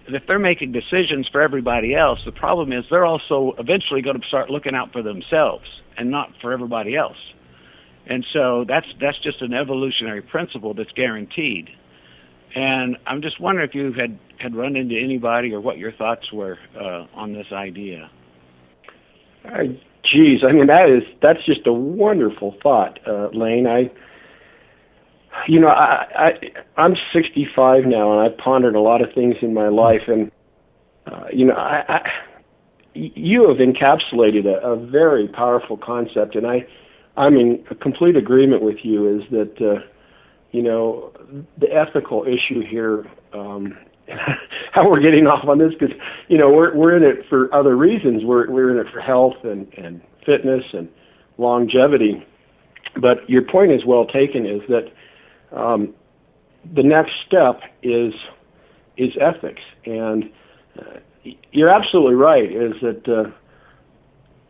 if they're making decisions for everybody else, the problem is they're also eventually going to start looking out for themselves and not for everybody else. And so that's just an evolutionary principle that's guaranteed. And I'm just wondering if you had run into anybody or what your thoughts were on this idea. Geez, I mean, that's just a wonderful thought, Lane. I'm 65 now, and I've pondered a lot of things in my life, and you have encapsulated a very powerful concept, and I'm in complete agreement with you. Is that the ethical issue here? How we're getting off on this, because we're in it for other reasons. We're in it for health and fitness and longevity. But your point is well taken. Is that the next step is ethics, and you're absolutely right. Is that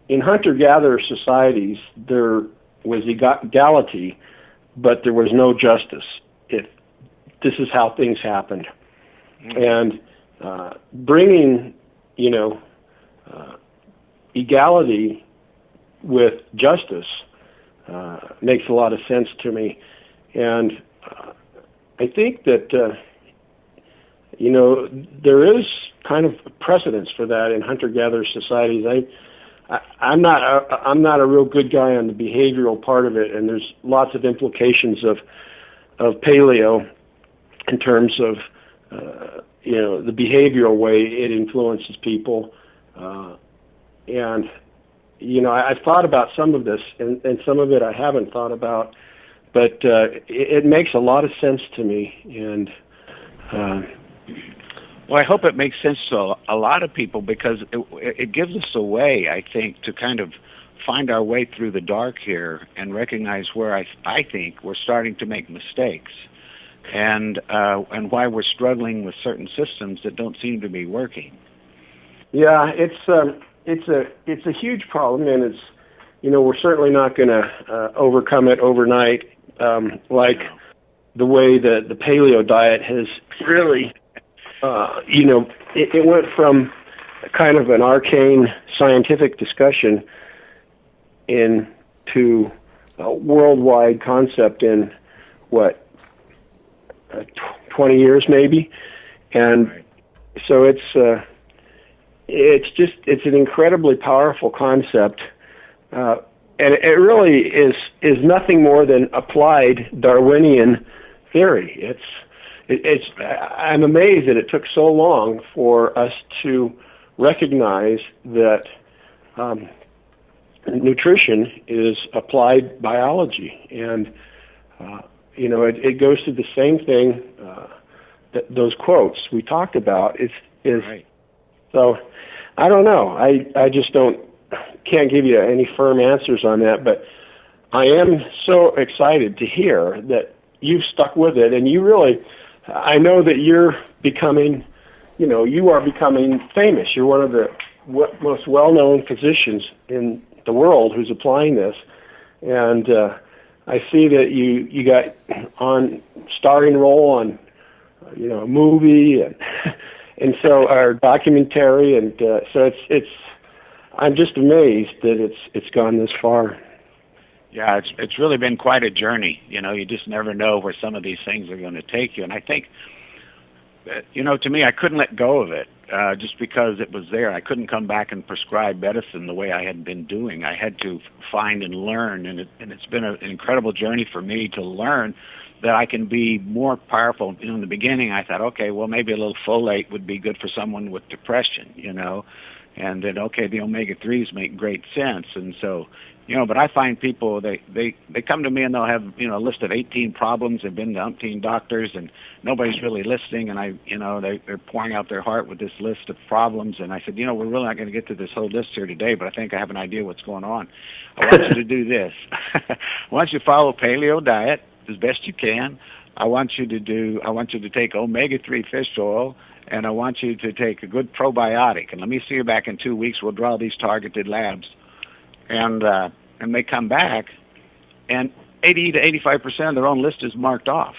in hunter-gatherer societies there was equality, but there was no justice. This is how things happened. And bringing, equality with justice makes a lot of sense to me. And I think that, there is kind of precedence for that in hunter-gatherer societies. I'm not a real good guy on the behavioral part of it, and there's lots of implications of paleo in terms of the behavioral way it influences people. And I've thought about some of this, and some of it I haven't thought about, but it makes a lot of sense to me. And well, I hope it makes sense to a lot of people, because it gives us a way, I think, to kind of find our way through the dark here and recognize where I think we're starting to make mistakes, and why we're struggling with certain systems that don't seem to be working. Yeah, it's a huge problem, and it's we're certainly not going to overcome it overnight, like the way that the paleo diet has really. It went from kind of an arcane scientific discussion into a worldwide concept in 20 years maybe, and so it's an incredibly powerful concept, and it really is nothing more than applied Darwinian theory. I'm amazed that it took so long for us to recognize that nutrition is applied biology, and it goes to the same thing that those quotes we talked about is right. So I don't know. I just can't give you any firm answers on that, but I am so excited to hear that you've stuck with it, and you really. I know that you're becoming, you are becoming famous. You're one of the most well-known physicians in the world who's applying this, and I see that you got on starring role on a movie and so our documentary, and so it's I'm just amazed that it's gone this far. Yeah, it's really been quite a journey. You just never know where some of these things are going to take you. And I think, to me, I couldn't let go of it just because it was there. I couldn't come back and prescribe medicine the way I had been doing. I had to find and learn, and it's been an incredible journey for me to learn that I can be more powerful. In the beginning, I thought, okay, well, maybe a little folate would be good for someone with depression, and then, okay, the omega-3s make great sense. And so, but I find people, they come to me and they'll have, a list of 18 problems. They've been to umpteen doctors and nobody's really listening. And they're pouring out their heart with this list of problems. And I said, we're really not going to get to this whole list here today, but I think I have an idea what's going on. I want you to do this. I want you to follow Paleo Diet as best you can. I want you to take omega-3 fish oil, and I want you to take a good probiotic. And let me see you back in 2 weeks. We'll draw these targeted labs. And they come back, and 80 to 85% of their own list is marked off.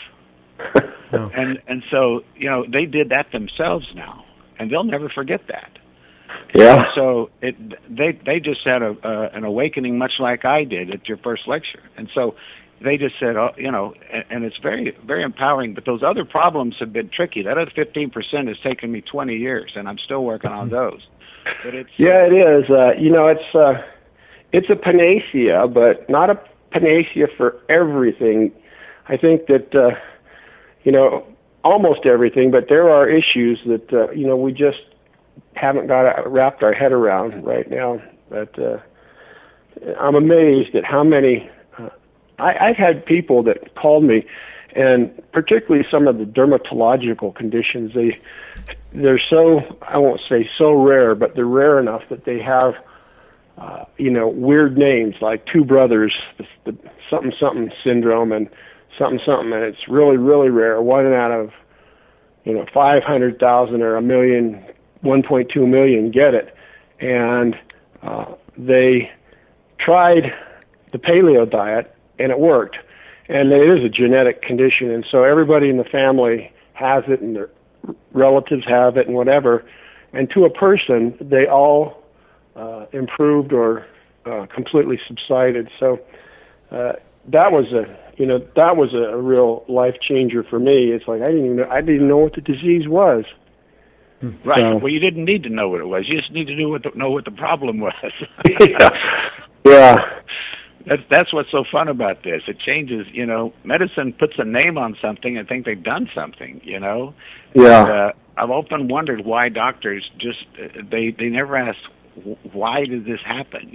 Oh. And so, they did that themselves now, and they'll never forget that. Yeah. And so they just had an awakening, much like I did at your first lecture. And so they just said, and it's very, very empowering. But those other problems have been tricky. That other 15% has taken me 20 years, and I'm still working on those. But it is. It's a panacea, but not a panacea for everything. I think that, almost everything, but there are issues that, we just haven't wrapped our head around right now. But I'm amazed at how many, I've had people that called me, and particularly some of the dermatological conditions, they're so, I won't say so rare, but they're rare enough that they have, weird names like two brothers, the something syndrome and something, and it's really, really rare. One out of 500,000 or 1 million, 1.2 million get it, and they tried the paleo diet and it worked, and it is a genetic condition, and so everybody in the family has it, and their relatives have it, and whatever, and to a person, they all improved or completely subsided. So that was a real life changer for me. It's like I didn't even know what the disease was. Right. So, well, you didn't need to know what it was. You just need to know what the problem was. Yeah. That's what's so fun about this. It changes. Medicine puts a name on something and think they've done something. Yeah. And, I've often wondered why doctors just they never ask, why did this happen,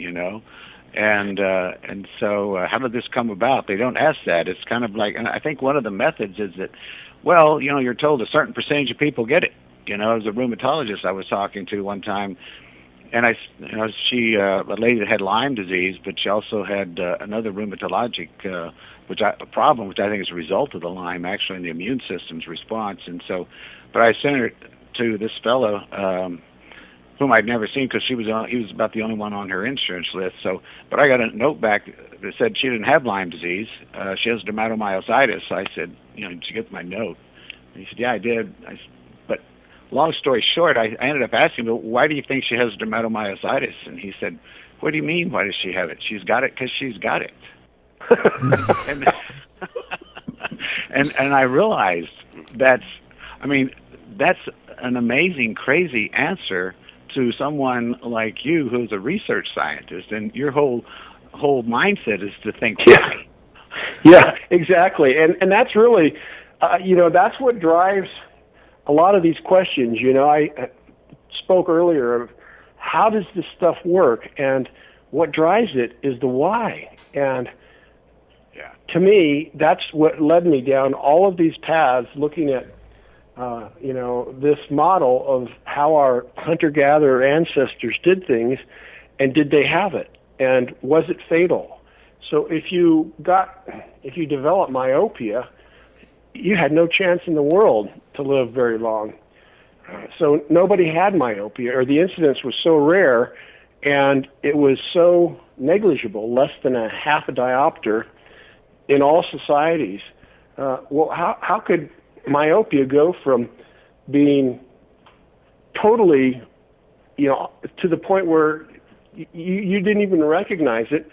and so how did this come about? They don't ask that. It's kind of like, and I think one of the methods is that, well, you're told a certain percentage of people get it. As a rheumatologist I was talking to one time, and she a lady that had Lyme disease, but she also had another rheumatologic problem, which I think is a result of the Lyme, actually, in the immune system's response. And so, but I sent her to this fellow whom I'd never seen, because he was about the only one on her insurance list. So, but I got a note back that said she didn't have Lyme disease. She has dermatomyositis. I said, did you get my note? And he said, yeah, I did. But long story short, I ended up asking him, why do you think she has dermatomyositis? And he said, what do you mean, why does she have it? She's got it because she's got it. and I realized that's an amazing, crazy answer to someone like you who's a research scientist, and your whole mindset is to think why. Yeah, exactly. And that's really, that's what drives a lot of these questions. I spoke earlier of how does this stuff work, and what drives it is the why. And to me, that's what led me down all of these paths, looking at this model of how our hunter-gatherer ancestors did things, and did they have it, and was it fatal? So if you develop myopia, you had no chance in the world to live very long. So nobody had myopia, or the incidence was so rare, and it was so negligible, less than a half a diopter, in all societies. Well, how could myopia go from being totally, to the point where you didn't even recognize it,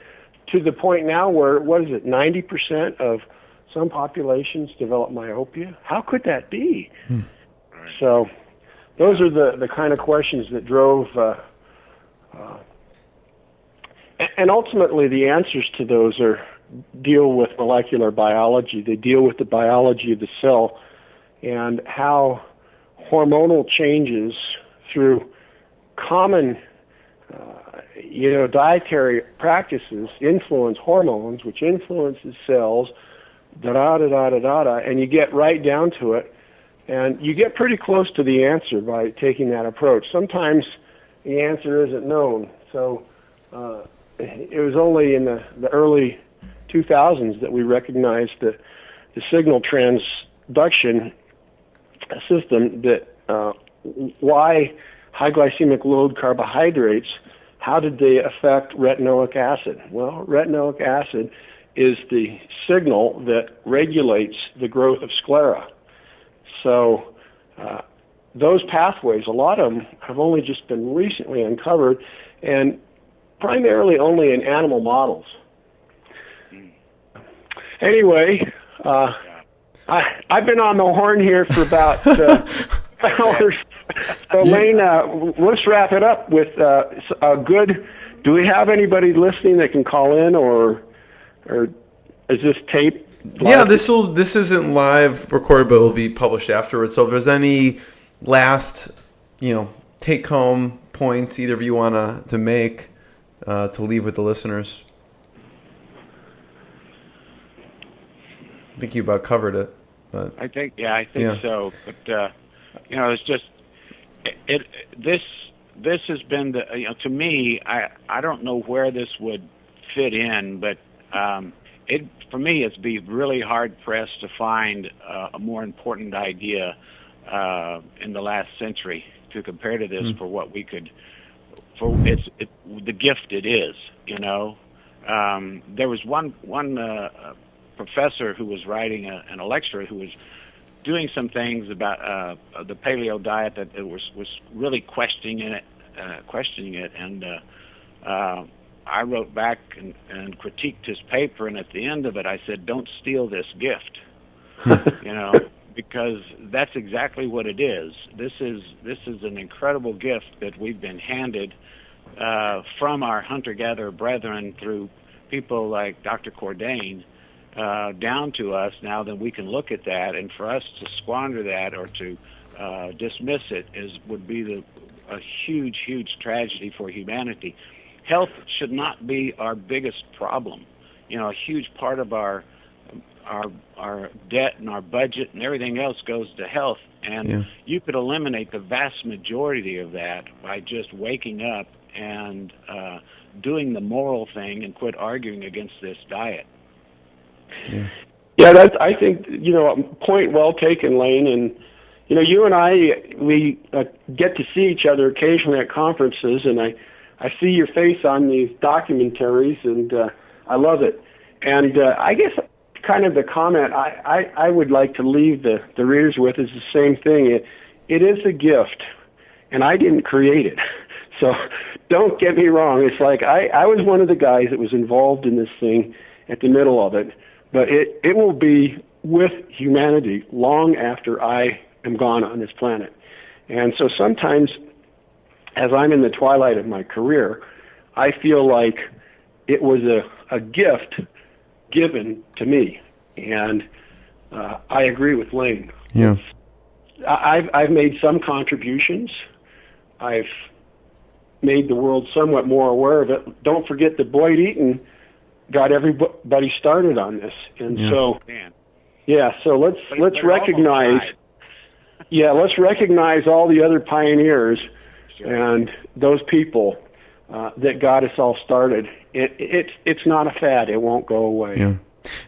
to the point now where, 90% of some populations develop myopia? How could that be? So those are the kind of questions that drove, and ultimately the answers to those deal with molecular biology. They deal with the biology of the cell and how hormonal changes through common dietary practices influence hormones, which influences cells, and you get right down to it, and you get pretty close to the answer by taking that approach. Sometimes the answer isn't known. So it was only in the early 2000s that we recognized the signal transduction system, that why high glycemic load carbohydrates, how did they affect retinoic acid? Well, retinoic acid is the signal that regulates the growth of sclera. So those pathways, a lot of them have only just been recently uncovered, and primarily only in animal models. Anyway, I've been on the horn here for about hours. So, Lane, let's wrap it up with a good. Do we have anybody listening that can call in, or is this tape? Yeah, this isn't live recorded, but it'll be published afterwards. So, if there's any last, take home points either of you want to make to leave with the listeners. I think you about covered it. But I think so. But it's just this has been to me. I don't know where this would fit in, but for me it's be really hard pressed to find a more important idea in the last century to compare to this for what we could the gift it is. There was one professor who was writing and a lecturer who was doing some things about the paleo diet that was really questioning it, and I wrote back and critiqued his paper, and at the end of it I said, don't steal this gift, because that's exactly what it is. This is an incredible gift that we've been handed from our hunter-gatherer brethren through people like Dr. Cordain, down to us now. That we can look at that, and for us to squander that or to dismiss it would be a huge tragedy for humanity. Health should not be our biggest problem. A huge part of our debt and our budget and everything else goes to health, and you could eliminate the vast majority of that by just waking up and doing the moral thing and quit arguing against this diet. Yeah, that's, I think, point well taken, Lane. And, you and we get to see each other occasionally at conferences, and I see your face on these documentaries, and I love it. And I guess kind of the comment I would like to leave the readers with is the same thing. It is a gift, and I didn't create it. So don't get me wrong. It's like I was one of the guys that was involved in this thing at the middle of it. But it will be with humanity long after I am gone on this planet. And so sometimes, as I'm in the twilight of my career, I feel like it was a gift given to me. And I agree with Lane. Yeah. I've made some contributions. I've made the world somewhat more aware of it. Don't forget that Boyd Eaton got everybody started on this, and so let's recognize all the other pioneers and those people that got us all started. It's not a fad; it won't go away. Yeah.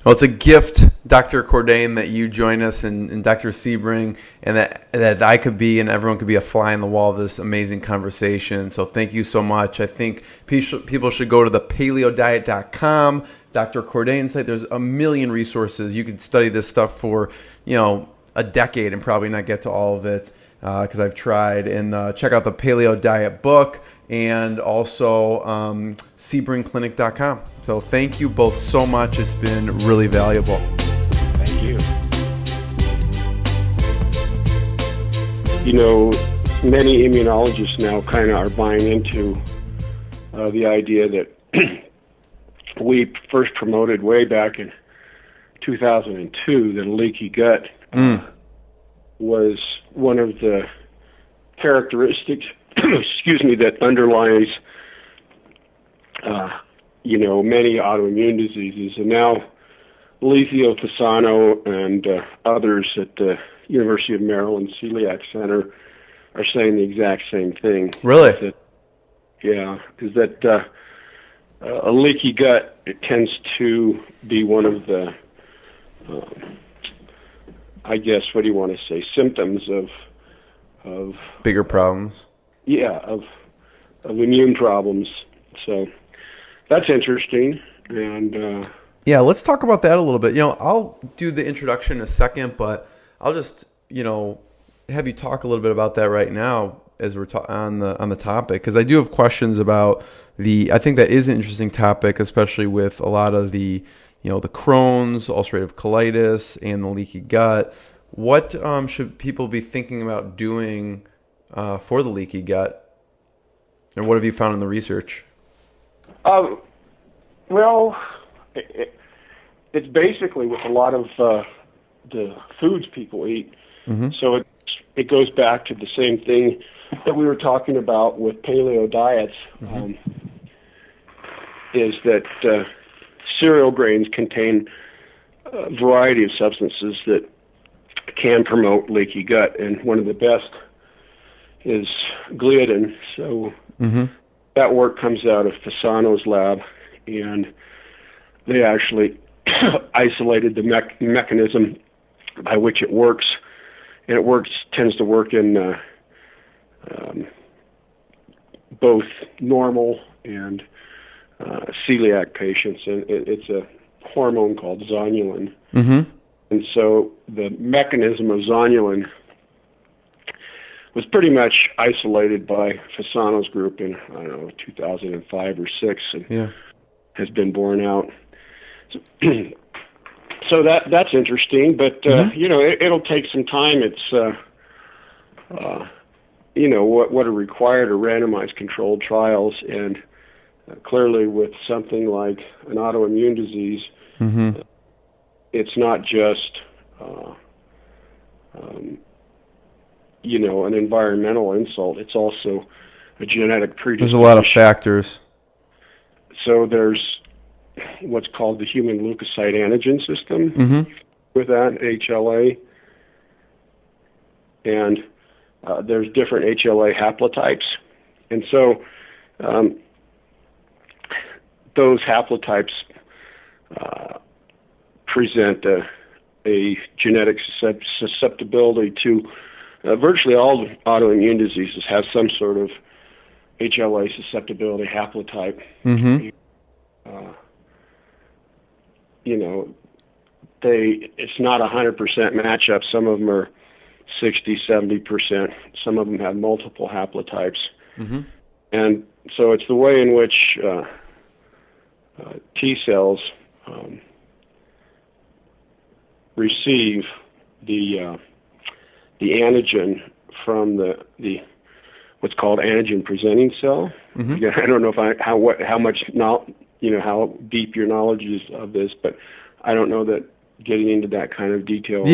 Well, it's a gift Dr. Cordain, that you join us, and Dr. Sebring, and that I could be and everyone could be a fly in the wall of this amazing conversation. So thank you so much. I think people should go to the paleodiet.com, Dr. Cordain's site. There's a million resources. You could study this stuff for, a decade and probably not get to all of it, because I've tried. And check out the Paleo Diet book, and also sebringclinic.com. So thank you both so much. It's been really valuable. Thank you. Many immunologists now kind of are buying into the idea that we first promoted way back in 2002, that a leaky gut was one of the characteristics, that underlies, many autoimmune diseases. And now Lizio Fasano and others at the University of Maryland Celiac Center are saying the exact same thing. Really? Is that a leaky gut, it tends to be one of the, what do you want to say, symptoms of bigger problems. Of immune problems. So that's interesting. And let's talk about that a little bit. I'll do the introduction in a second, but I'll just have you talk a little bit about that right now as we're on the topic, because I do have questions about I think that is an interesting topic, especially with a lot of the the Crohn's, ulcerative colitis, and the leaky gut. What should people be thinking about doing for the leaky gut? And what have you found in the research? It's basically with a lot of the foods people eat. Mm-hmm. So it goes back to the same thing that we were talking about with paleo diets, is that cereal grains contain a variety of substances that can promote leaky gut, and one of the best is gliadin. So that work comes out of Fasano's lab, and they actually isolated the mechanism by which it works, and tends to work in both normal and celiac patients, and it's a hormone called zonulin. And so the mechanism of zonulin was pretty much isolated by Fasano's group in, 2005 or 6, and has been borne out. So that's interesting, but it'll take some time. It's what are required are randomized controlled trials, and clearly with something like an autoimmune disease, it's not just an environmental insult. It's also a genetic predisposition. There's a lot of factors. So there's what's called the human leukocyte antigen system with that, HLA. And there's different HLA haplotypes. And so those haplotypes present a genetic susceptibility to virtually all autoimmune diseases have some sort of HLA susceptibility haplotype. It's not 100% matchup. Some of them are 60, 70%. Some of them have multiple haplotypes. And so it's the way in which T cells receive the antigen from the what's called antigen presenting cell. Again, I don't know how deep your knowledge is of this, but I don't know that getting into that kind of detail.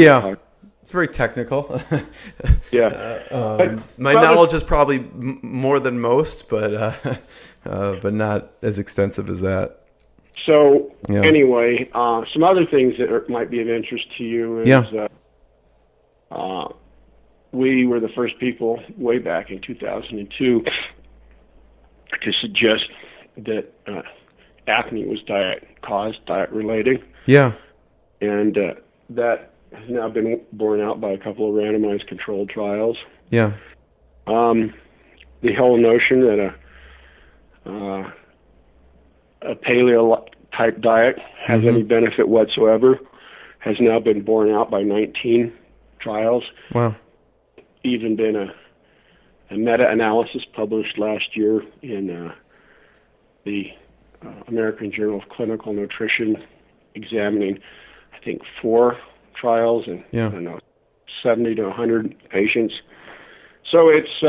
It's very technical. But my knowledge is probably more than most, but not as extensive as that. So anyway, some other things that might be of interest to you is we were the first people way back in 2002 to suggest that acne was diet related. and that has now been borne out by a couple of randomized controlled trials. Yeah. The whole notion that a paleo type diet has any benefit whatsoever has now been borne out by 19 trials. Wow. Even been a meta-analysis published last year in the American Journal of Clinical Nutrition, examining, I think, 4 trials and I don't know, 70 to 100 patients. So it's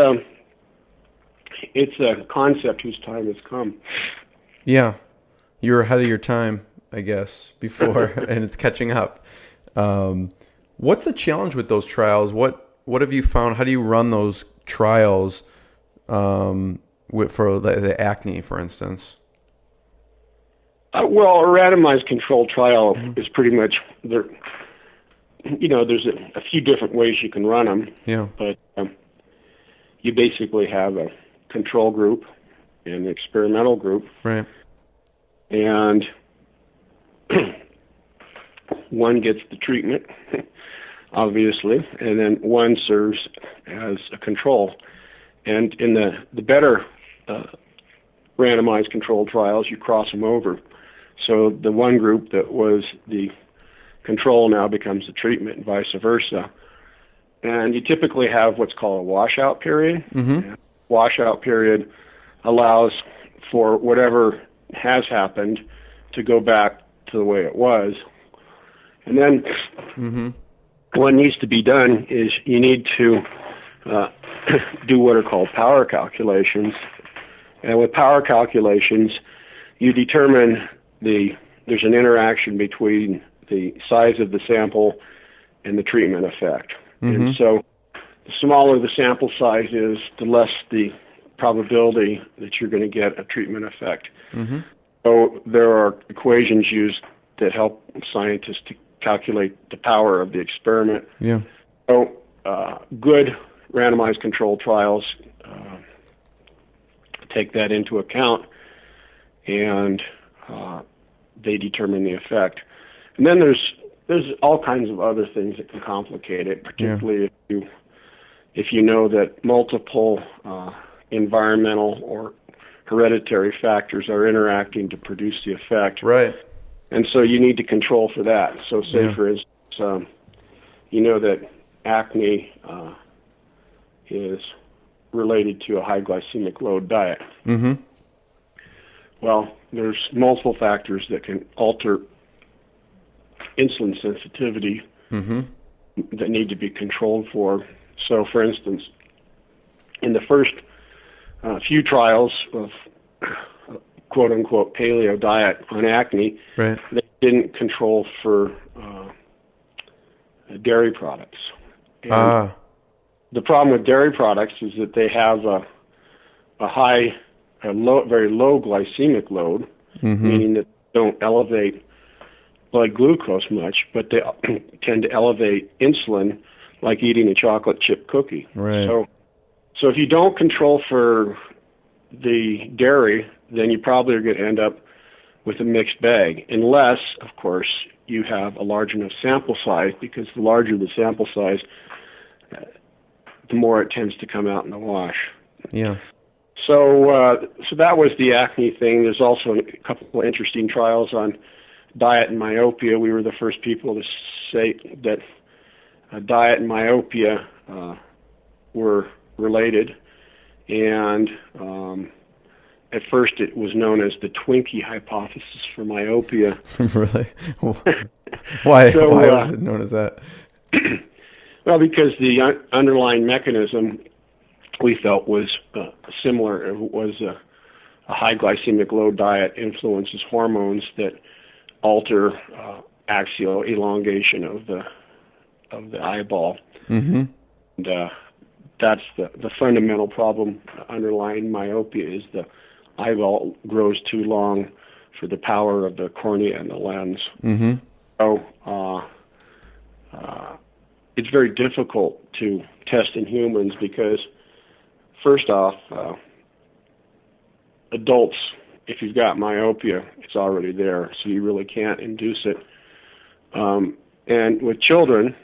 a concept whose time has come. Yeah, you're ahead of your time, I guess, before, and it's catching up. What's the challenge with those trials? What have you found? How do you run those trials for the acne, for instance? Well, a randomized controlled trial is pretty much there. You know, there's a few different ways you can run them. Yeah. But you basically have a control group and an experimental group. Right. And one gets the treatment, obviously, and then one serves as a control. And in the better randomized controlled trials, you cross them over. So the one group that was the control now becomes the treatment and vice versa. And you typically have what's called a washout period. Mm-hmm. Washout period allows for whatever has happened to go back to the way it was. And then what needs to be done is you need to do what are called power calculations. And with power calculations, you determine there's an interaction between the size of the sample and the treatment effect. And so the smaller the sample size is, the less the probability that you're going to get a treatment effect. So there are equations used that help scientists to calculate the power of the experiment. Yeah. So good randomized controlled trials take that into account, and they determine the effect. And then there's all kinds of other things that can complicate it, particularly if you know that multiple environmental or hereditary factors are interacting to produce the effect. Right. And so you need to control for that. So say, for instance, you know that acne is related to a high glycemic load diet. Well, there's multiple factors that can alter insulin sensitivity that need to be controlled for. So, for instance, in the first few trials of quote-unquote paleo diet on acne, they didn't control for dairy products. And the problem with dairy products is that they have a very low glycemic load, meaning that they don't elevate blood glucose much, but they tend to elevate insulin like eating a chocolate chip cookie. Right. So if you don't control for the dairy, then you probably are going to end up with a mixed bag, unless, of course, you have a large enough sample size, because the larger the sample size, the more it tends to come out in the wash. Yeah. So that was the acne thing. There's also a couple of interesting trials on diet and myopia. We were the first people to say that diet and myopia were related, and at first it was known as the Twinkie hypothesis for myopia. Really? Why was it known as that? Well, because the underlying mechanism we felt was similar. It was a high glycemic load diet influences hormones that alter axial elongation of the eyeball. And that's the fundamental problem underlying myopia, is the eyeball grows too long for the power of the cornea and the lens. So it's very difficult to test in humans because, first off, adults, if you've got myopia, it's already there, so you really can't induce it. And with children,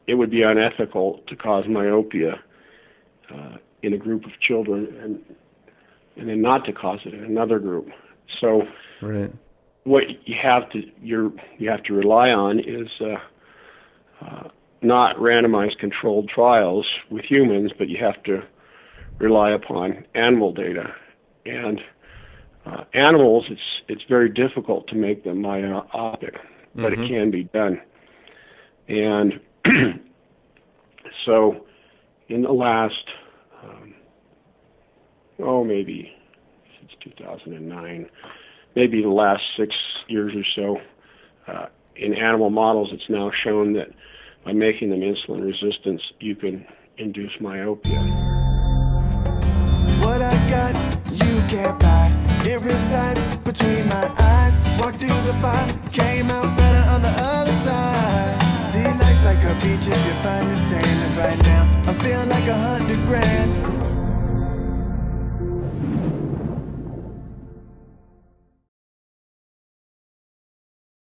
it would be unethical to cause myopia in a group of children and then not to cause it in another group. So Right. what you have to rely on is not randomized controlled trials with humans, but you have to rely upon animal data. And animals, it's very difficult to make them myopic, but it can be done. And so in the last, maybe since 2009, maybe the last 6 years or so, in animal models, it's now shown that by making them insulin resistant, you can induce myopia. What I got, you can't buy. It resides between my eyes. Walked through the fire, came out better on the other side. See, life's like a beach if you find the sand. And right now, I feel like a hunter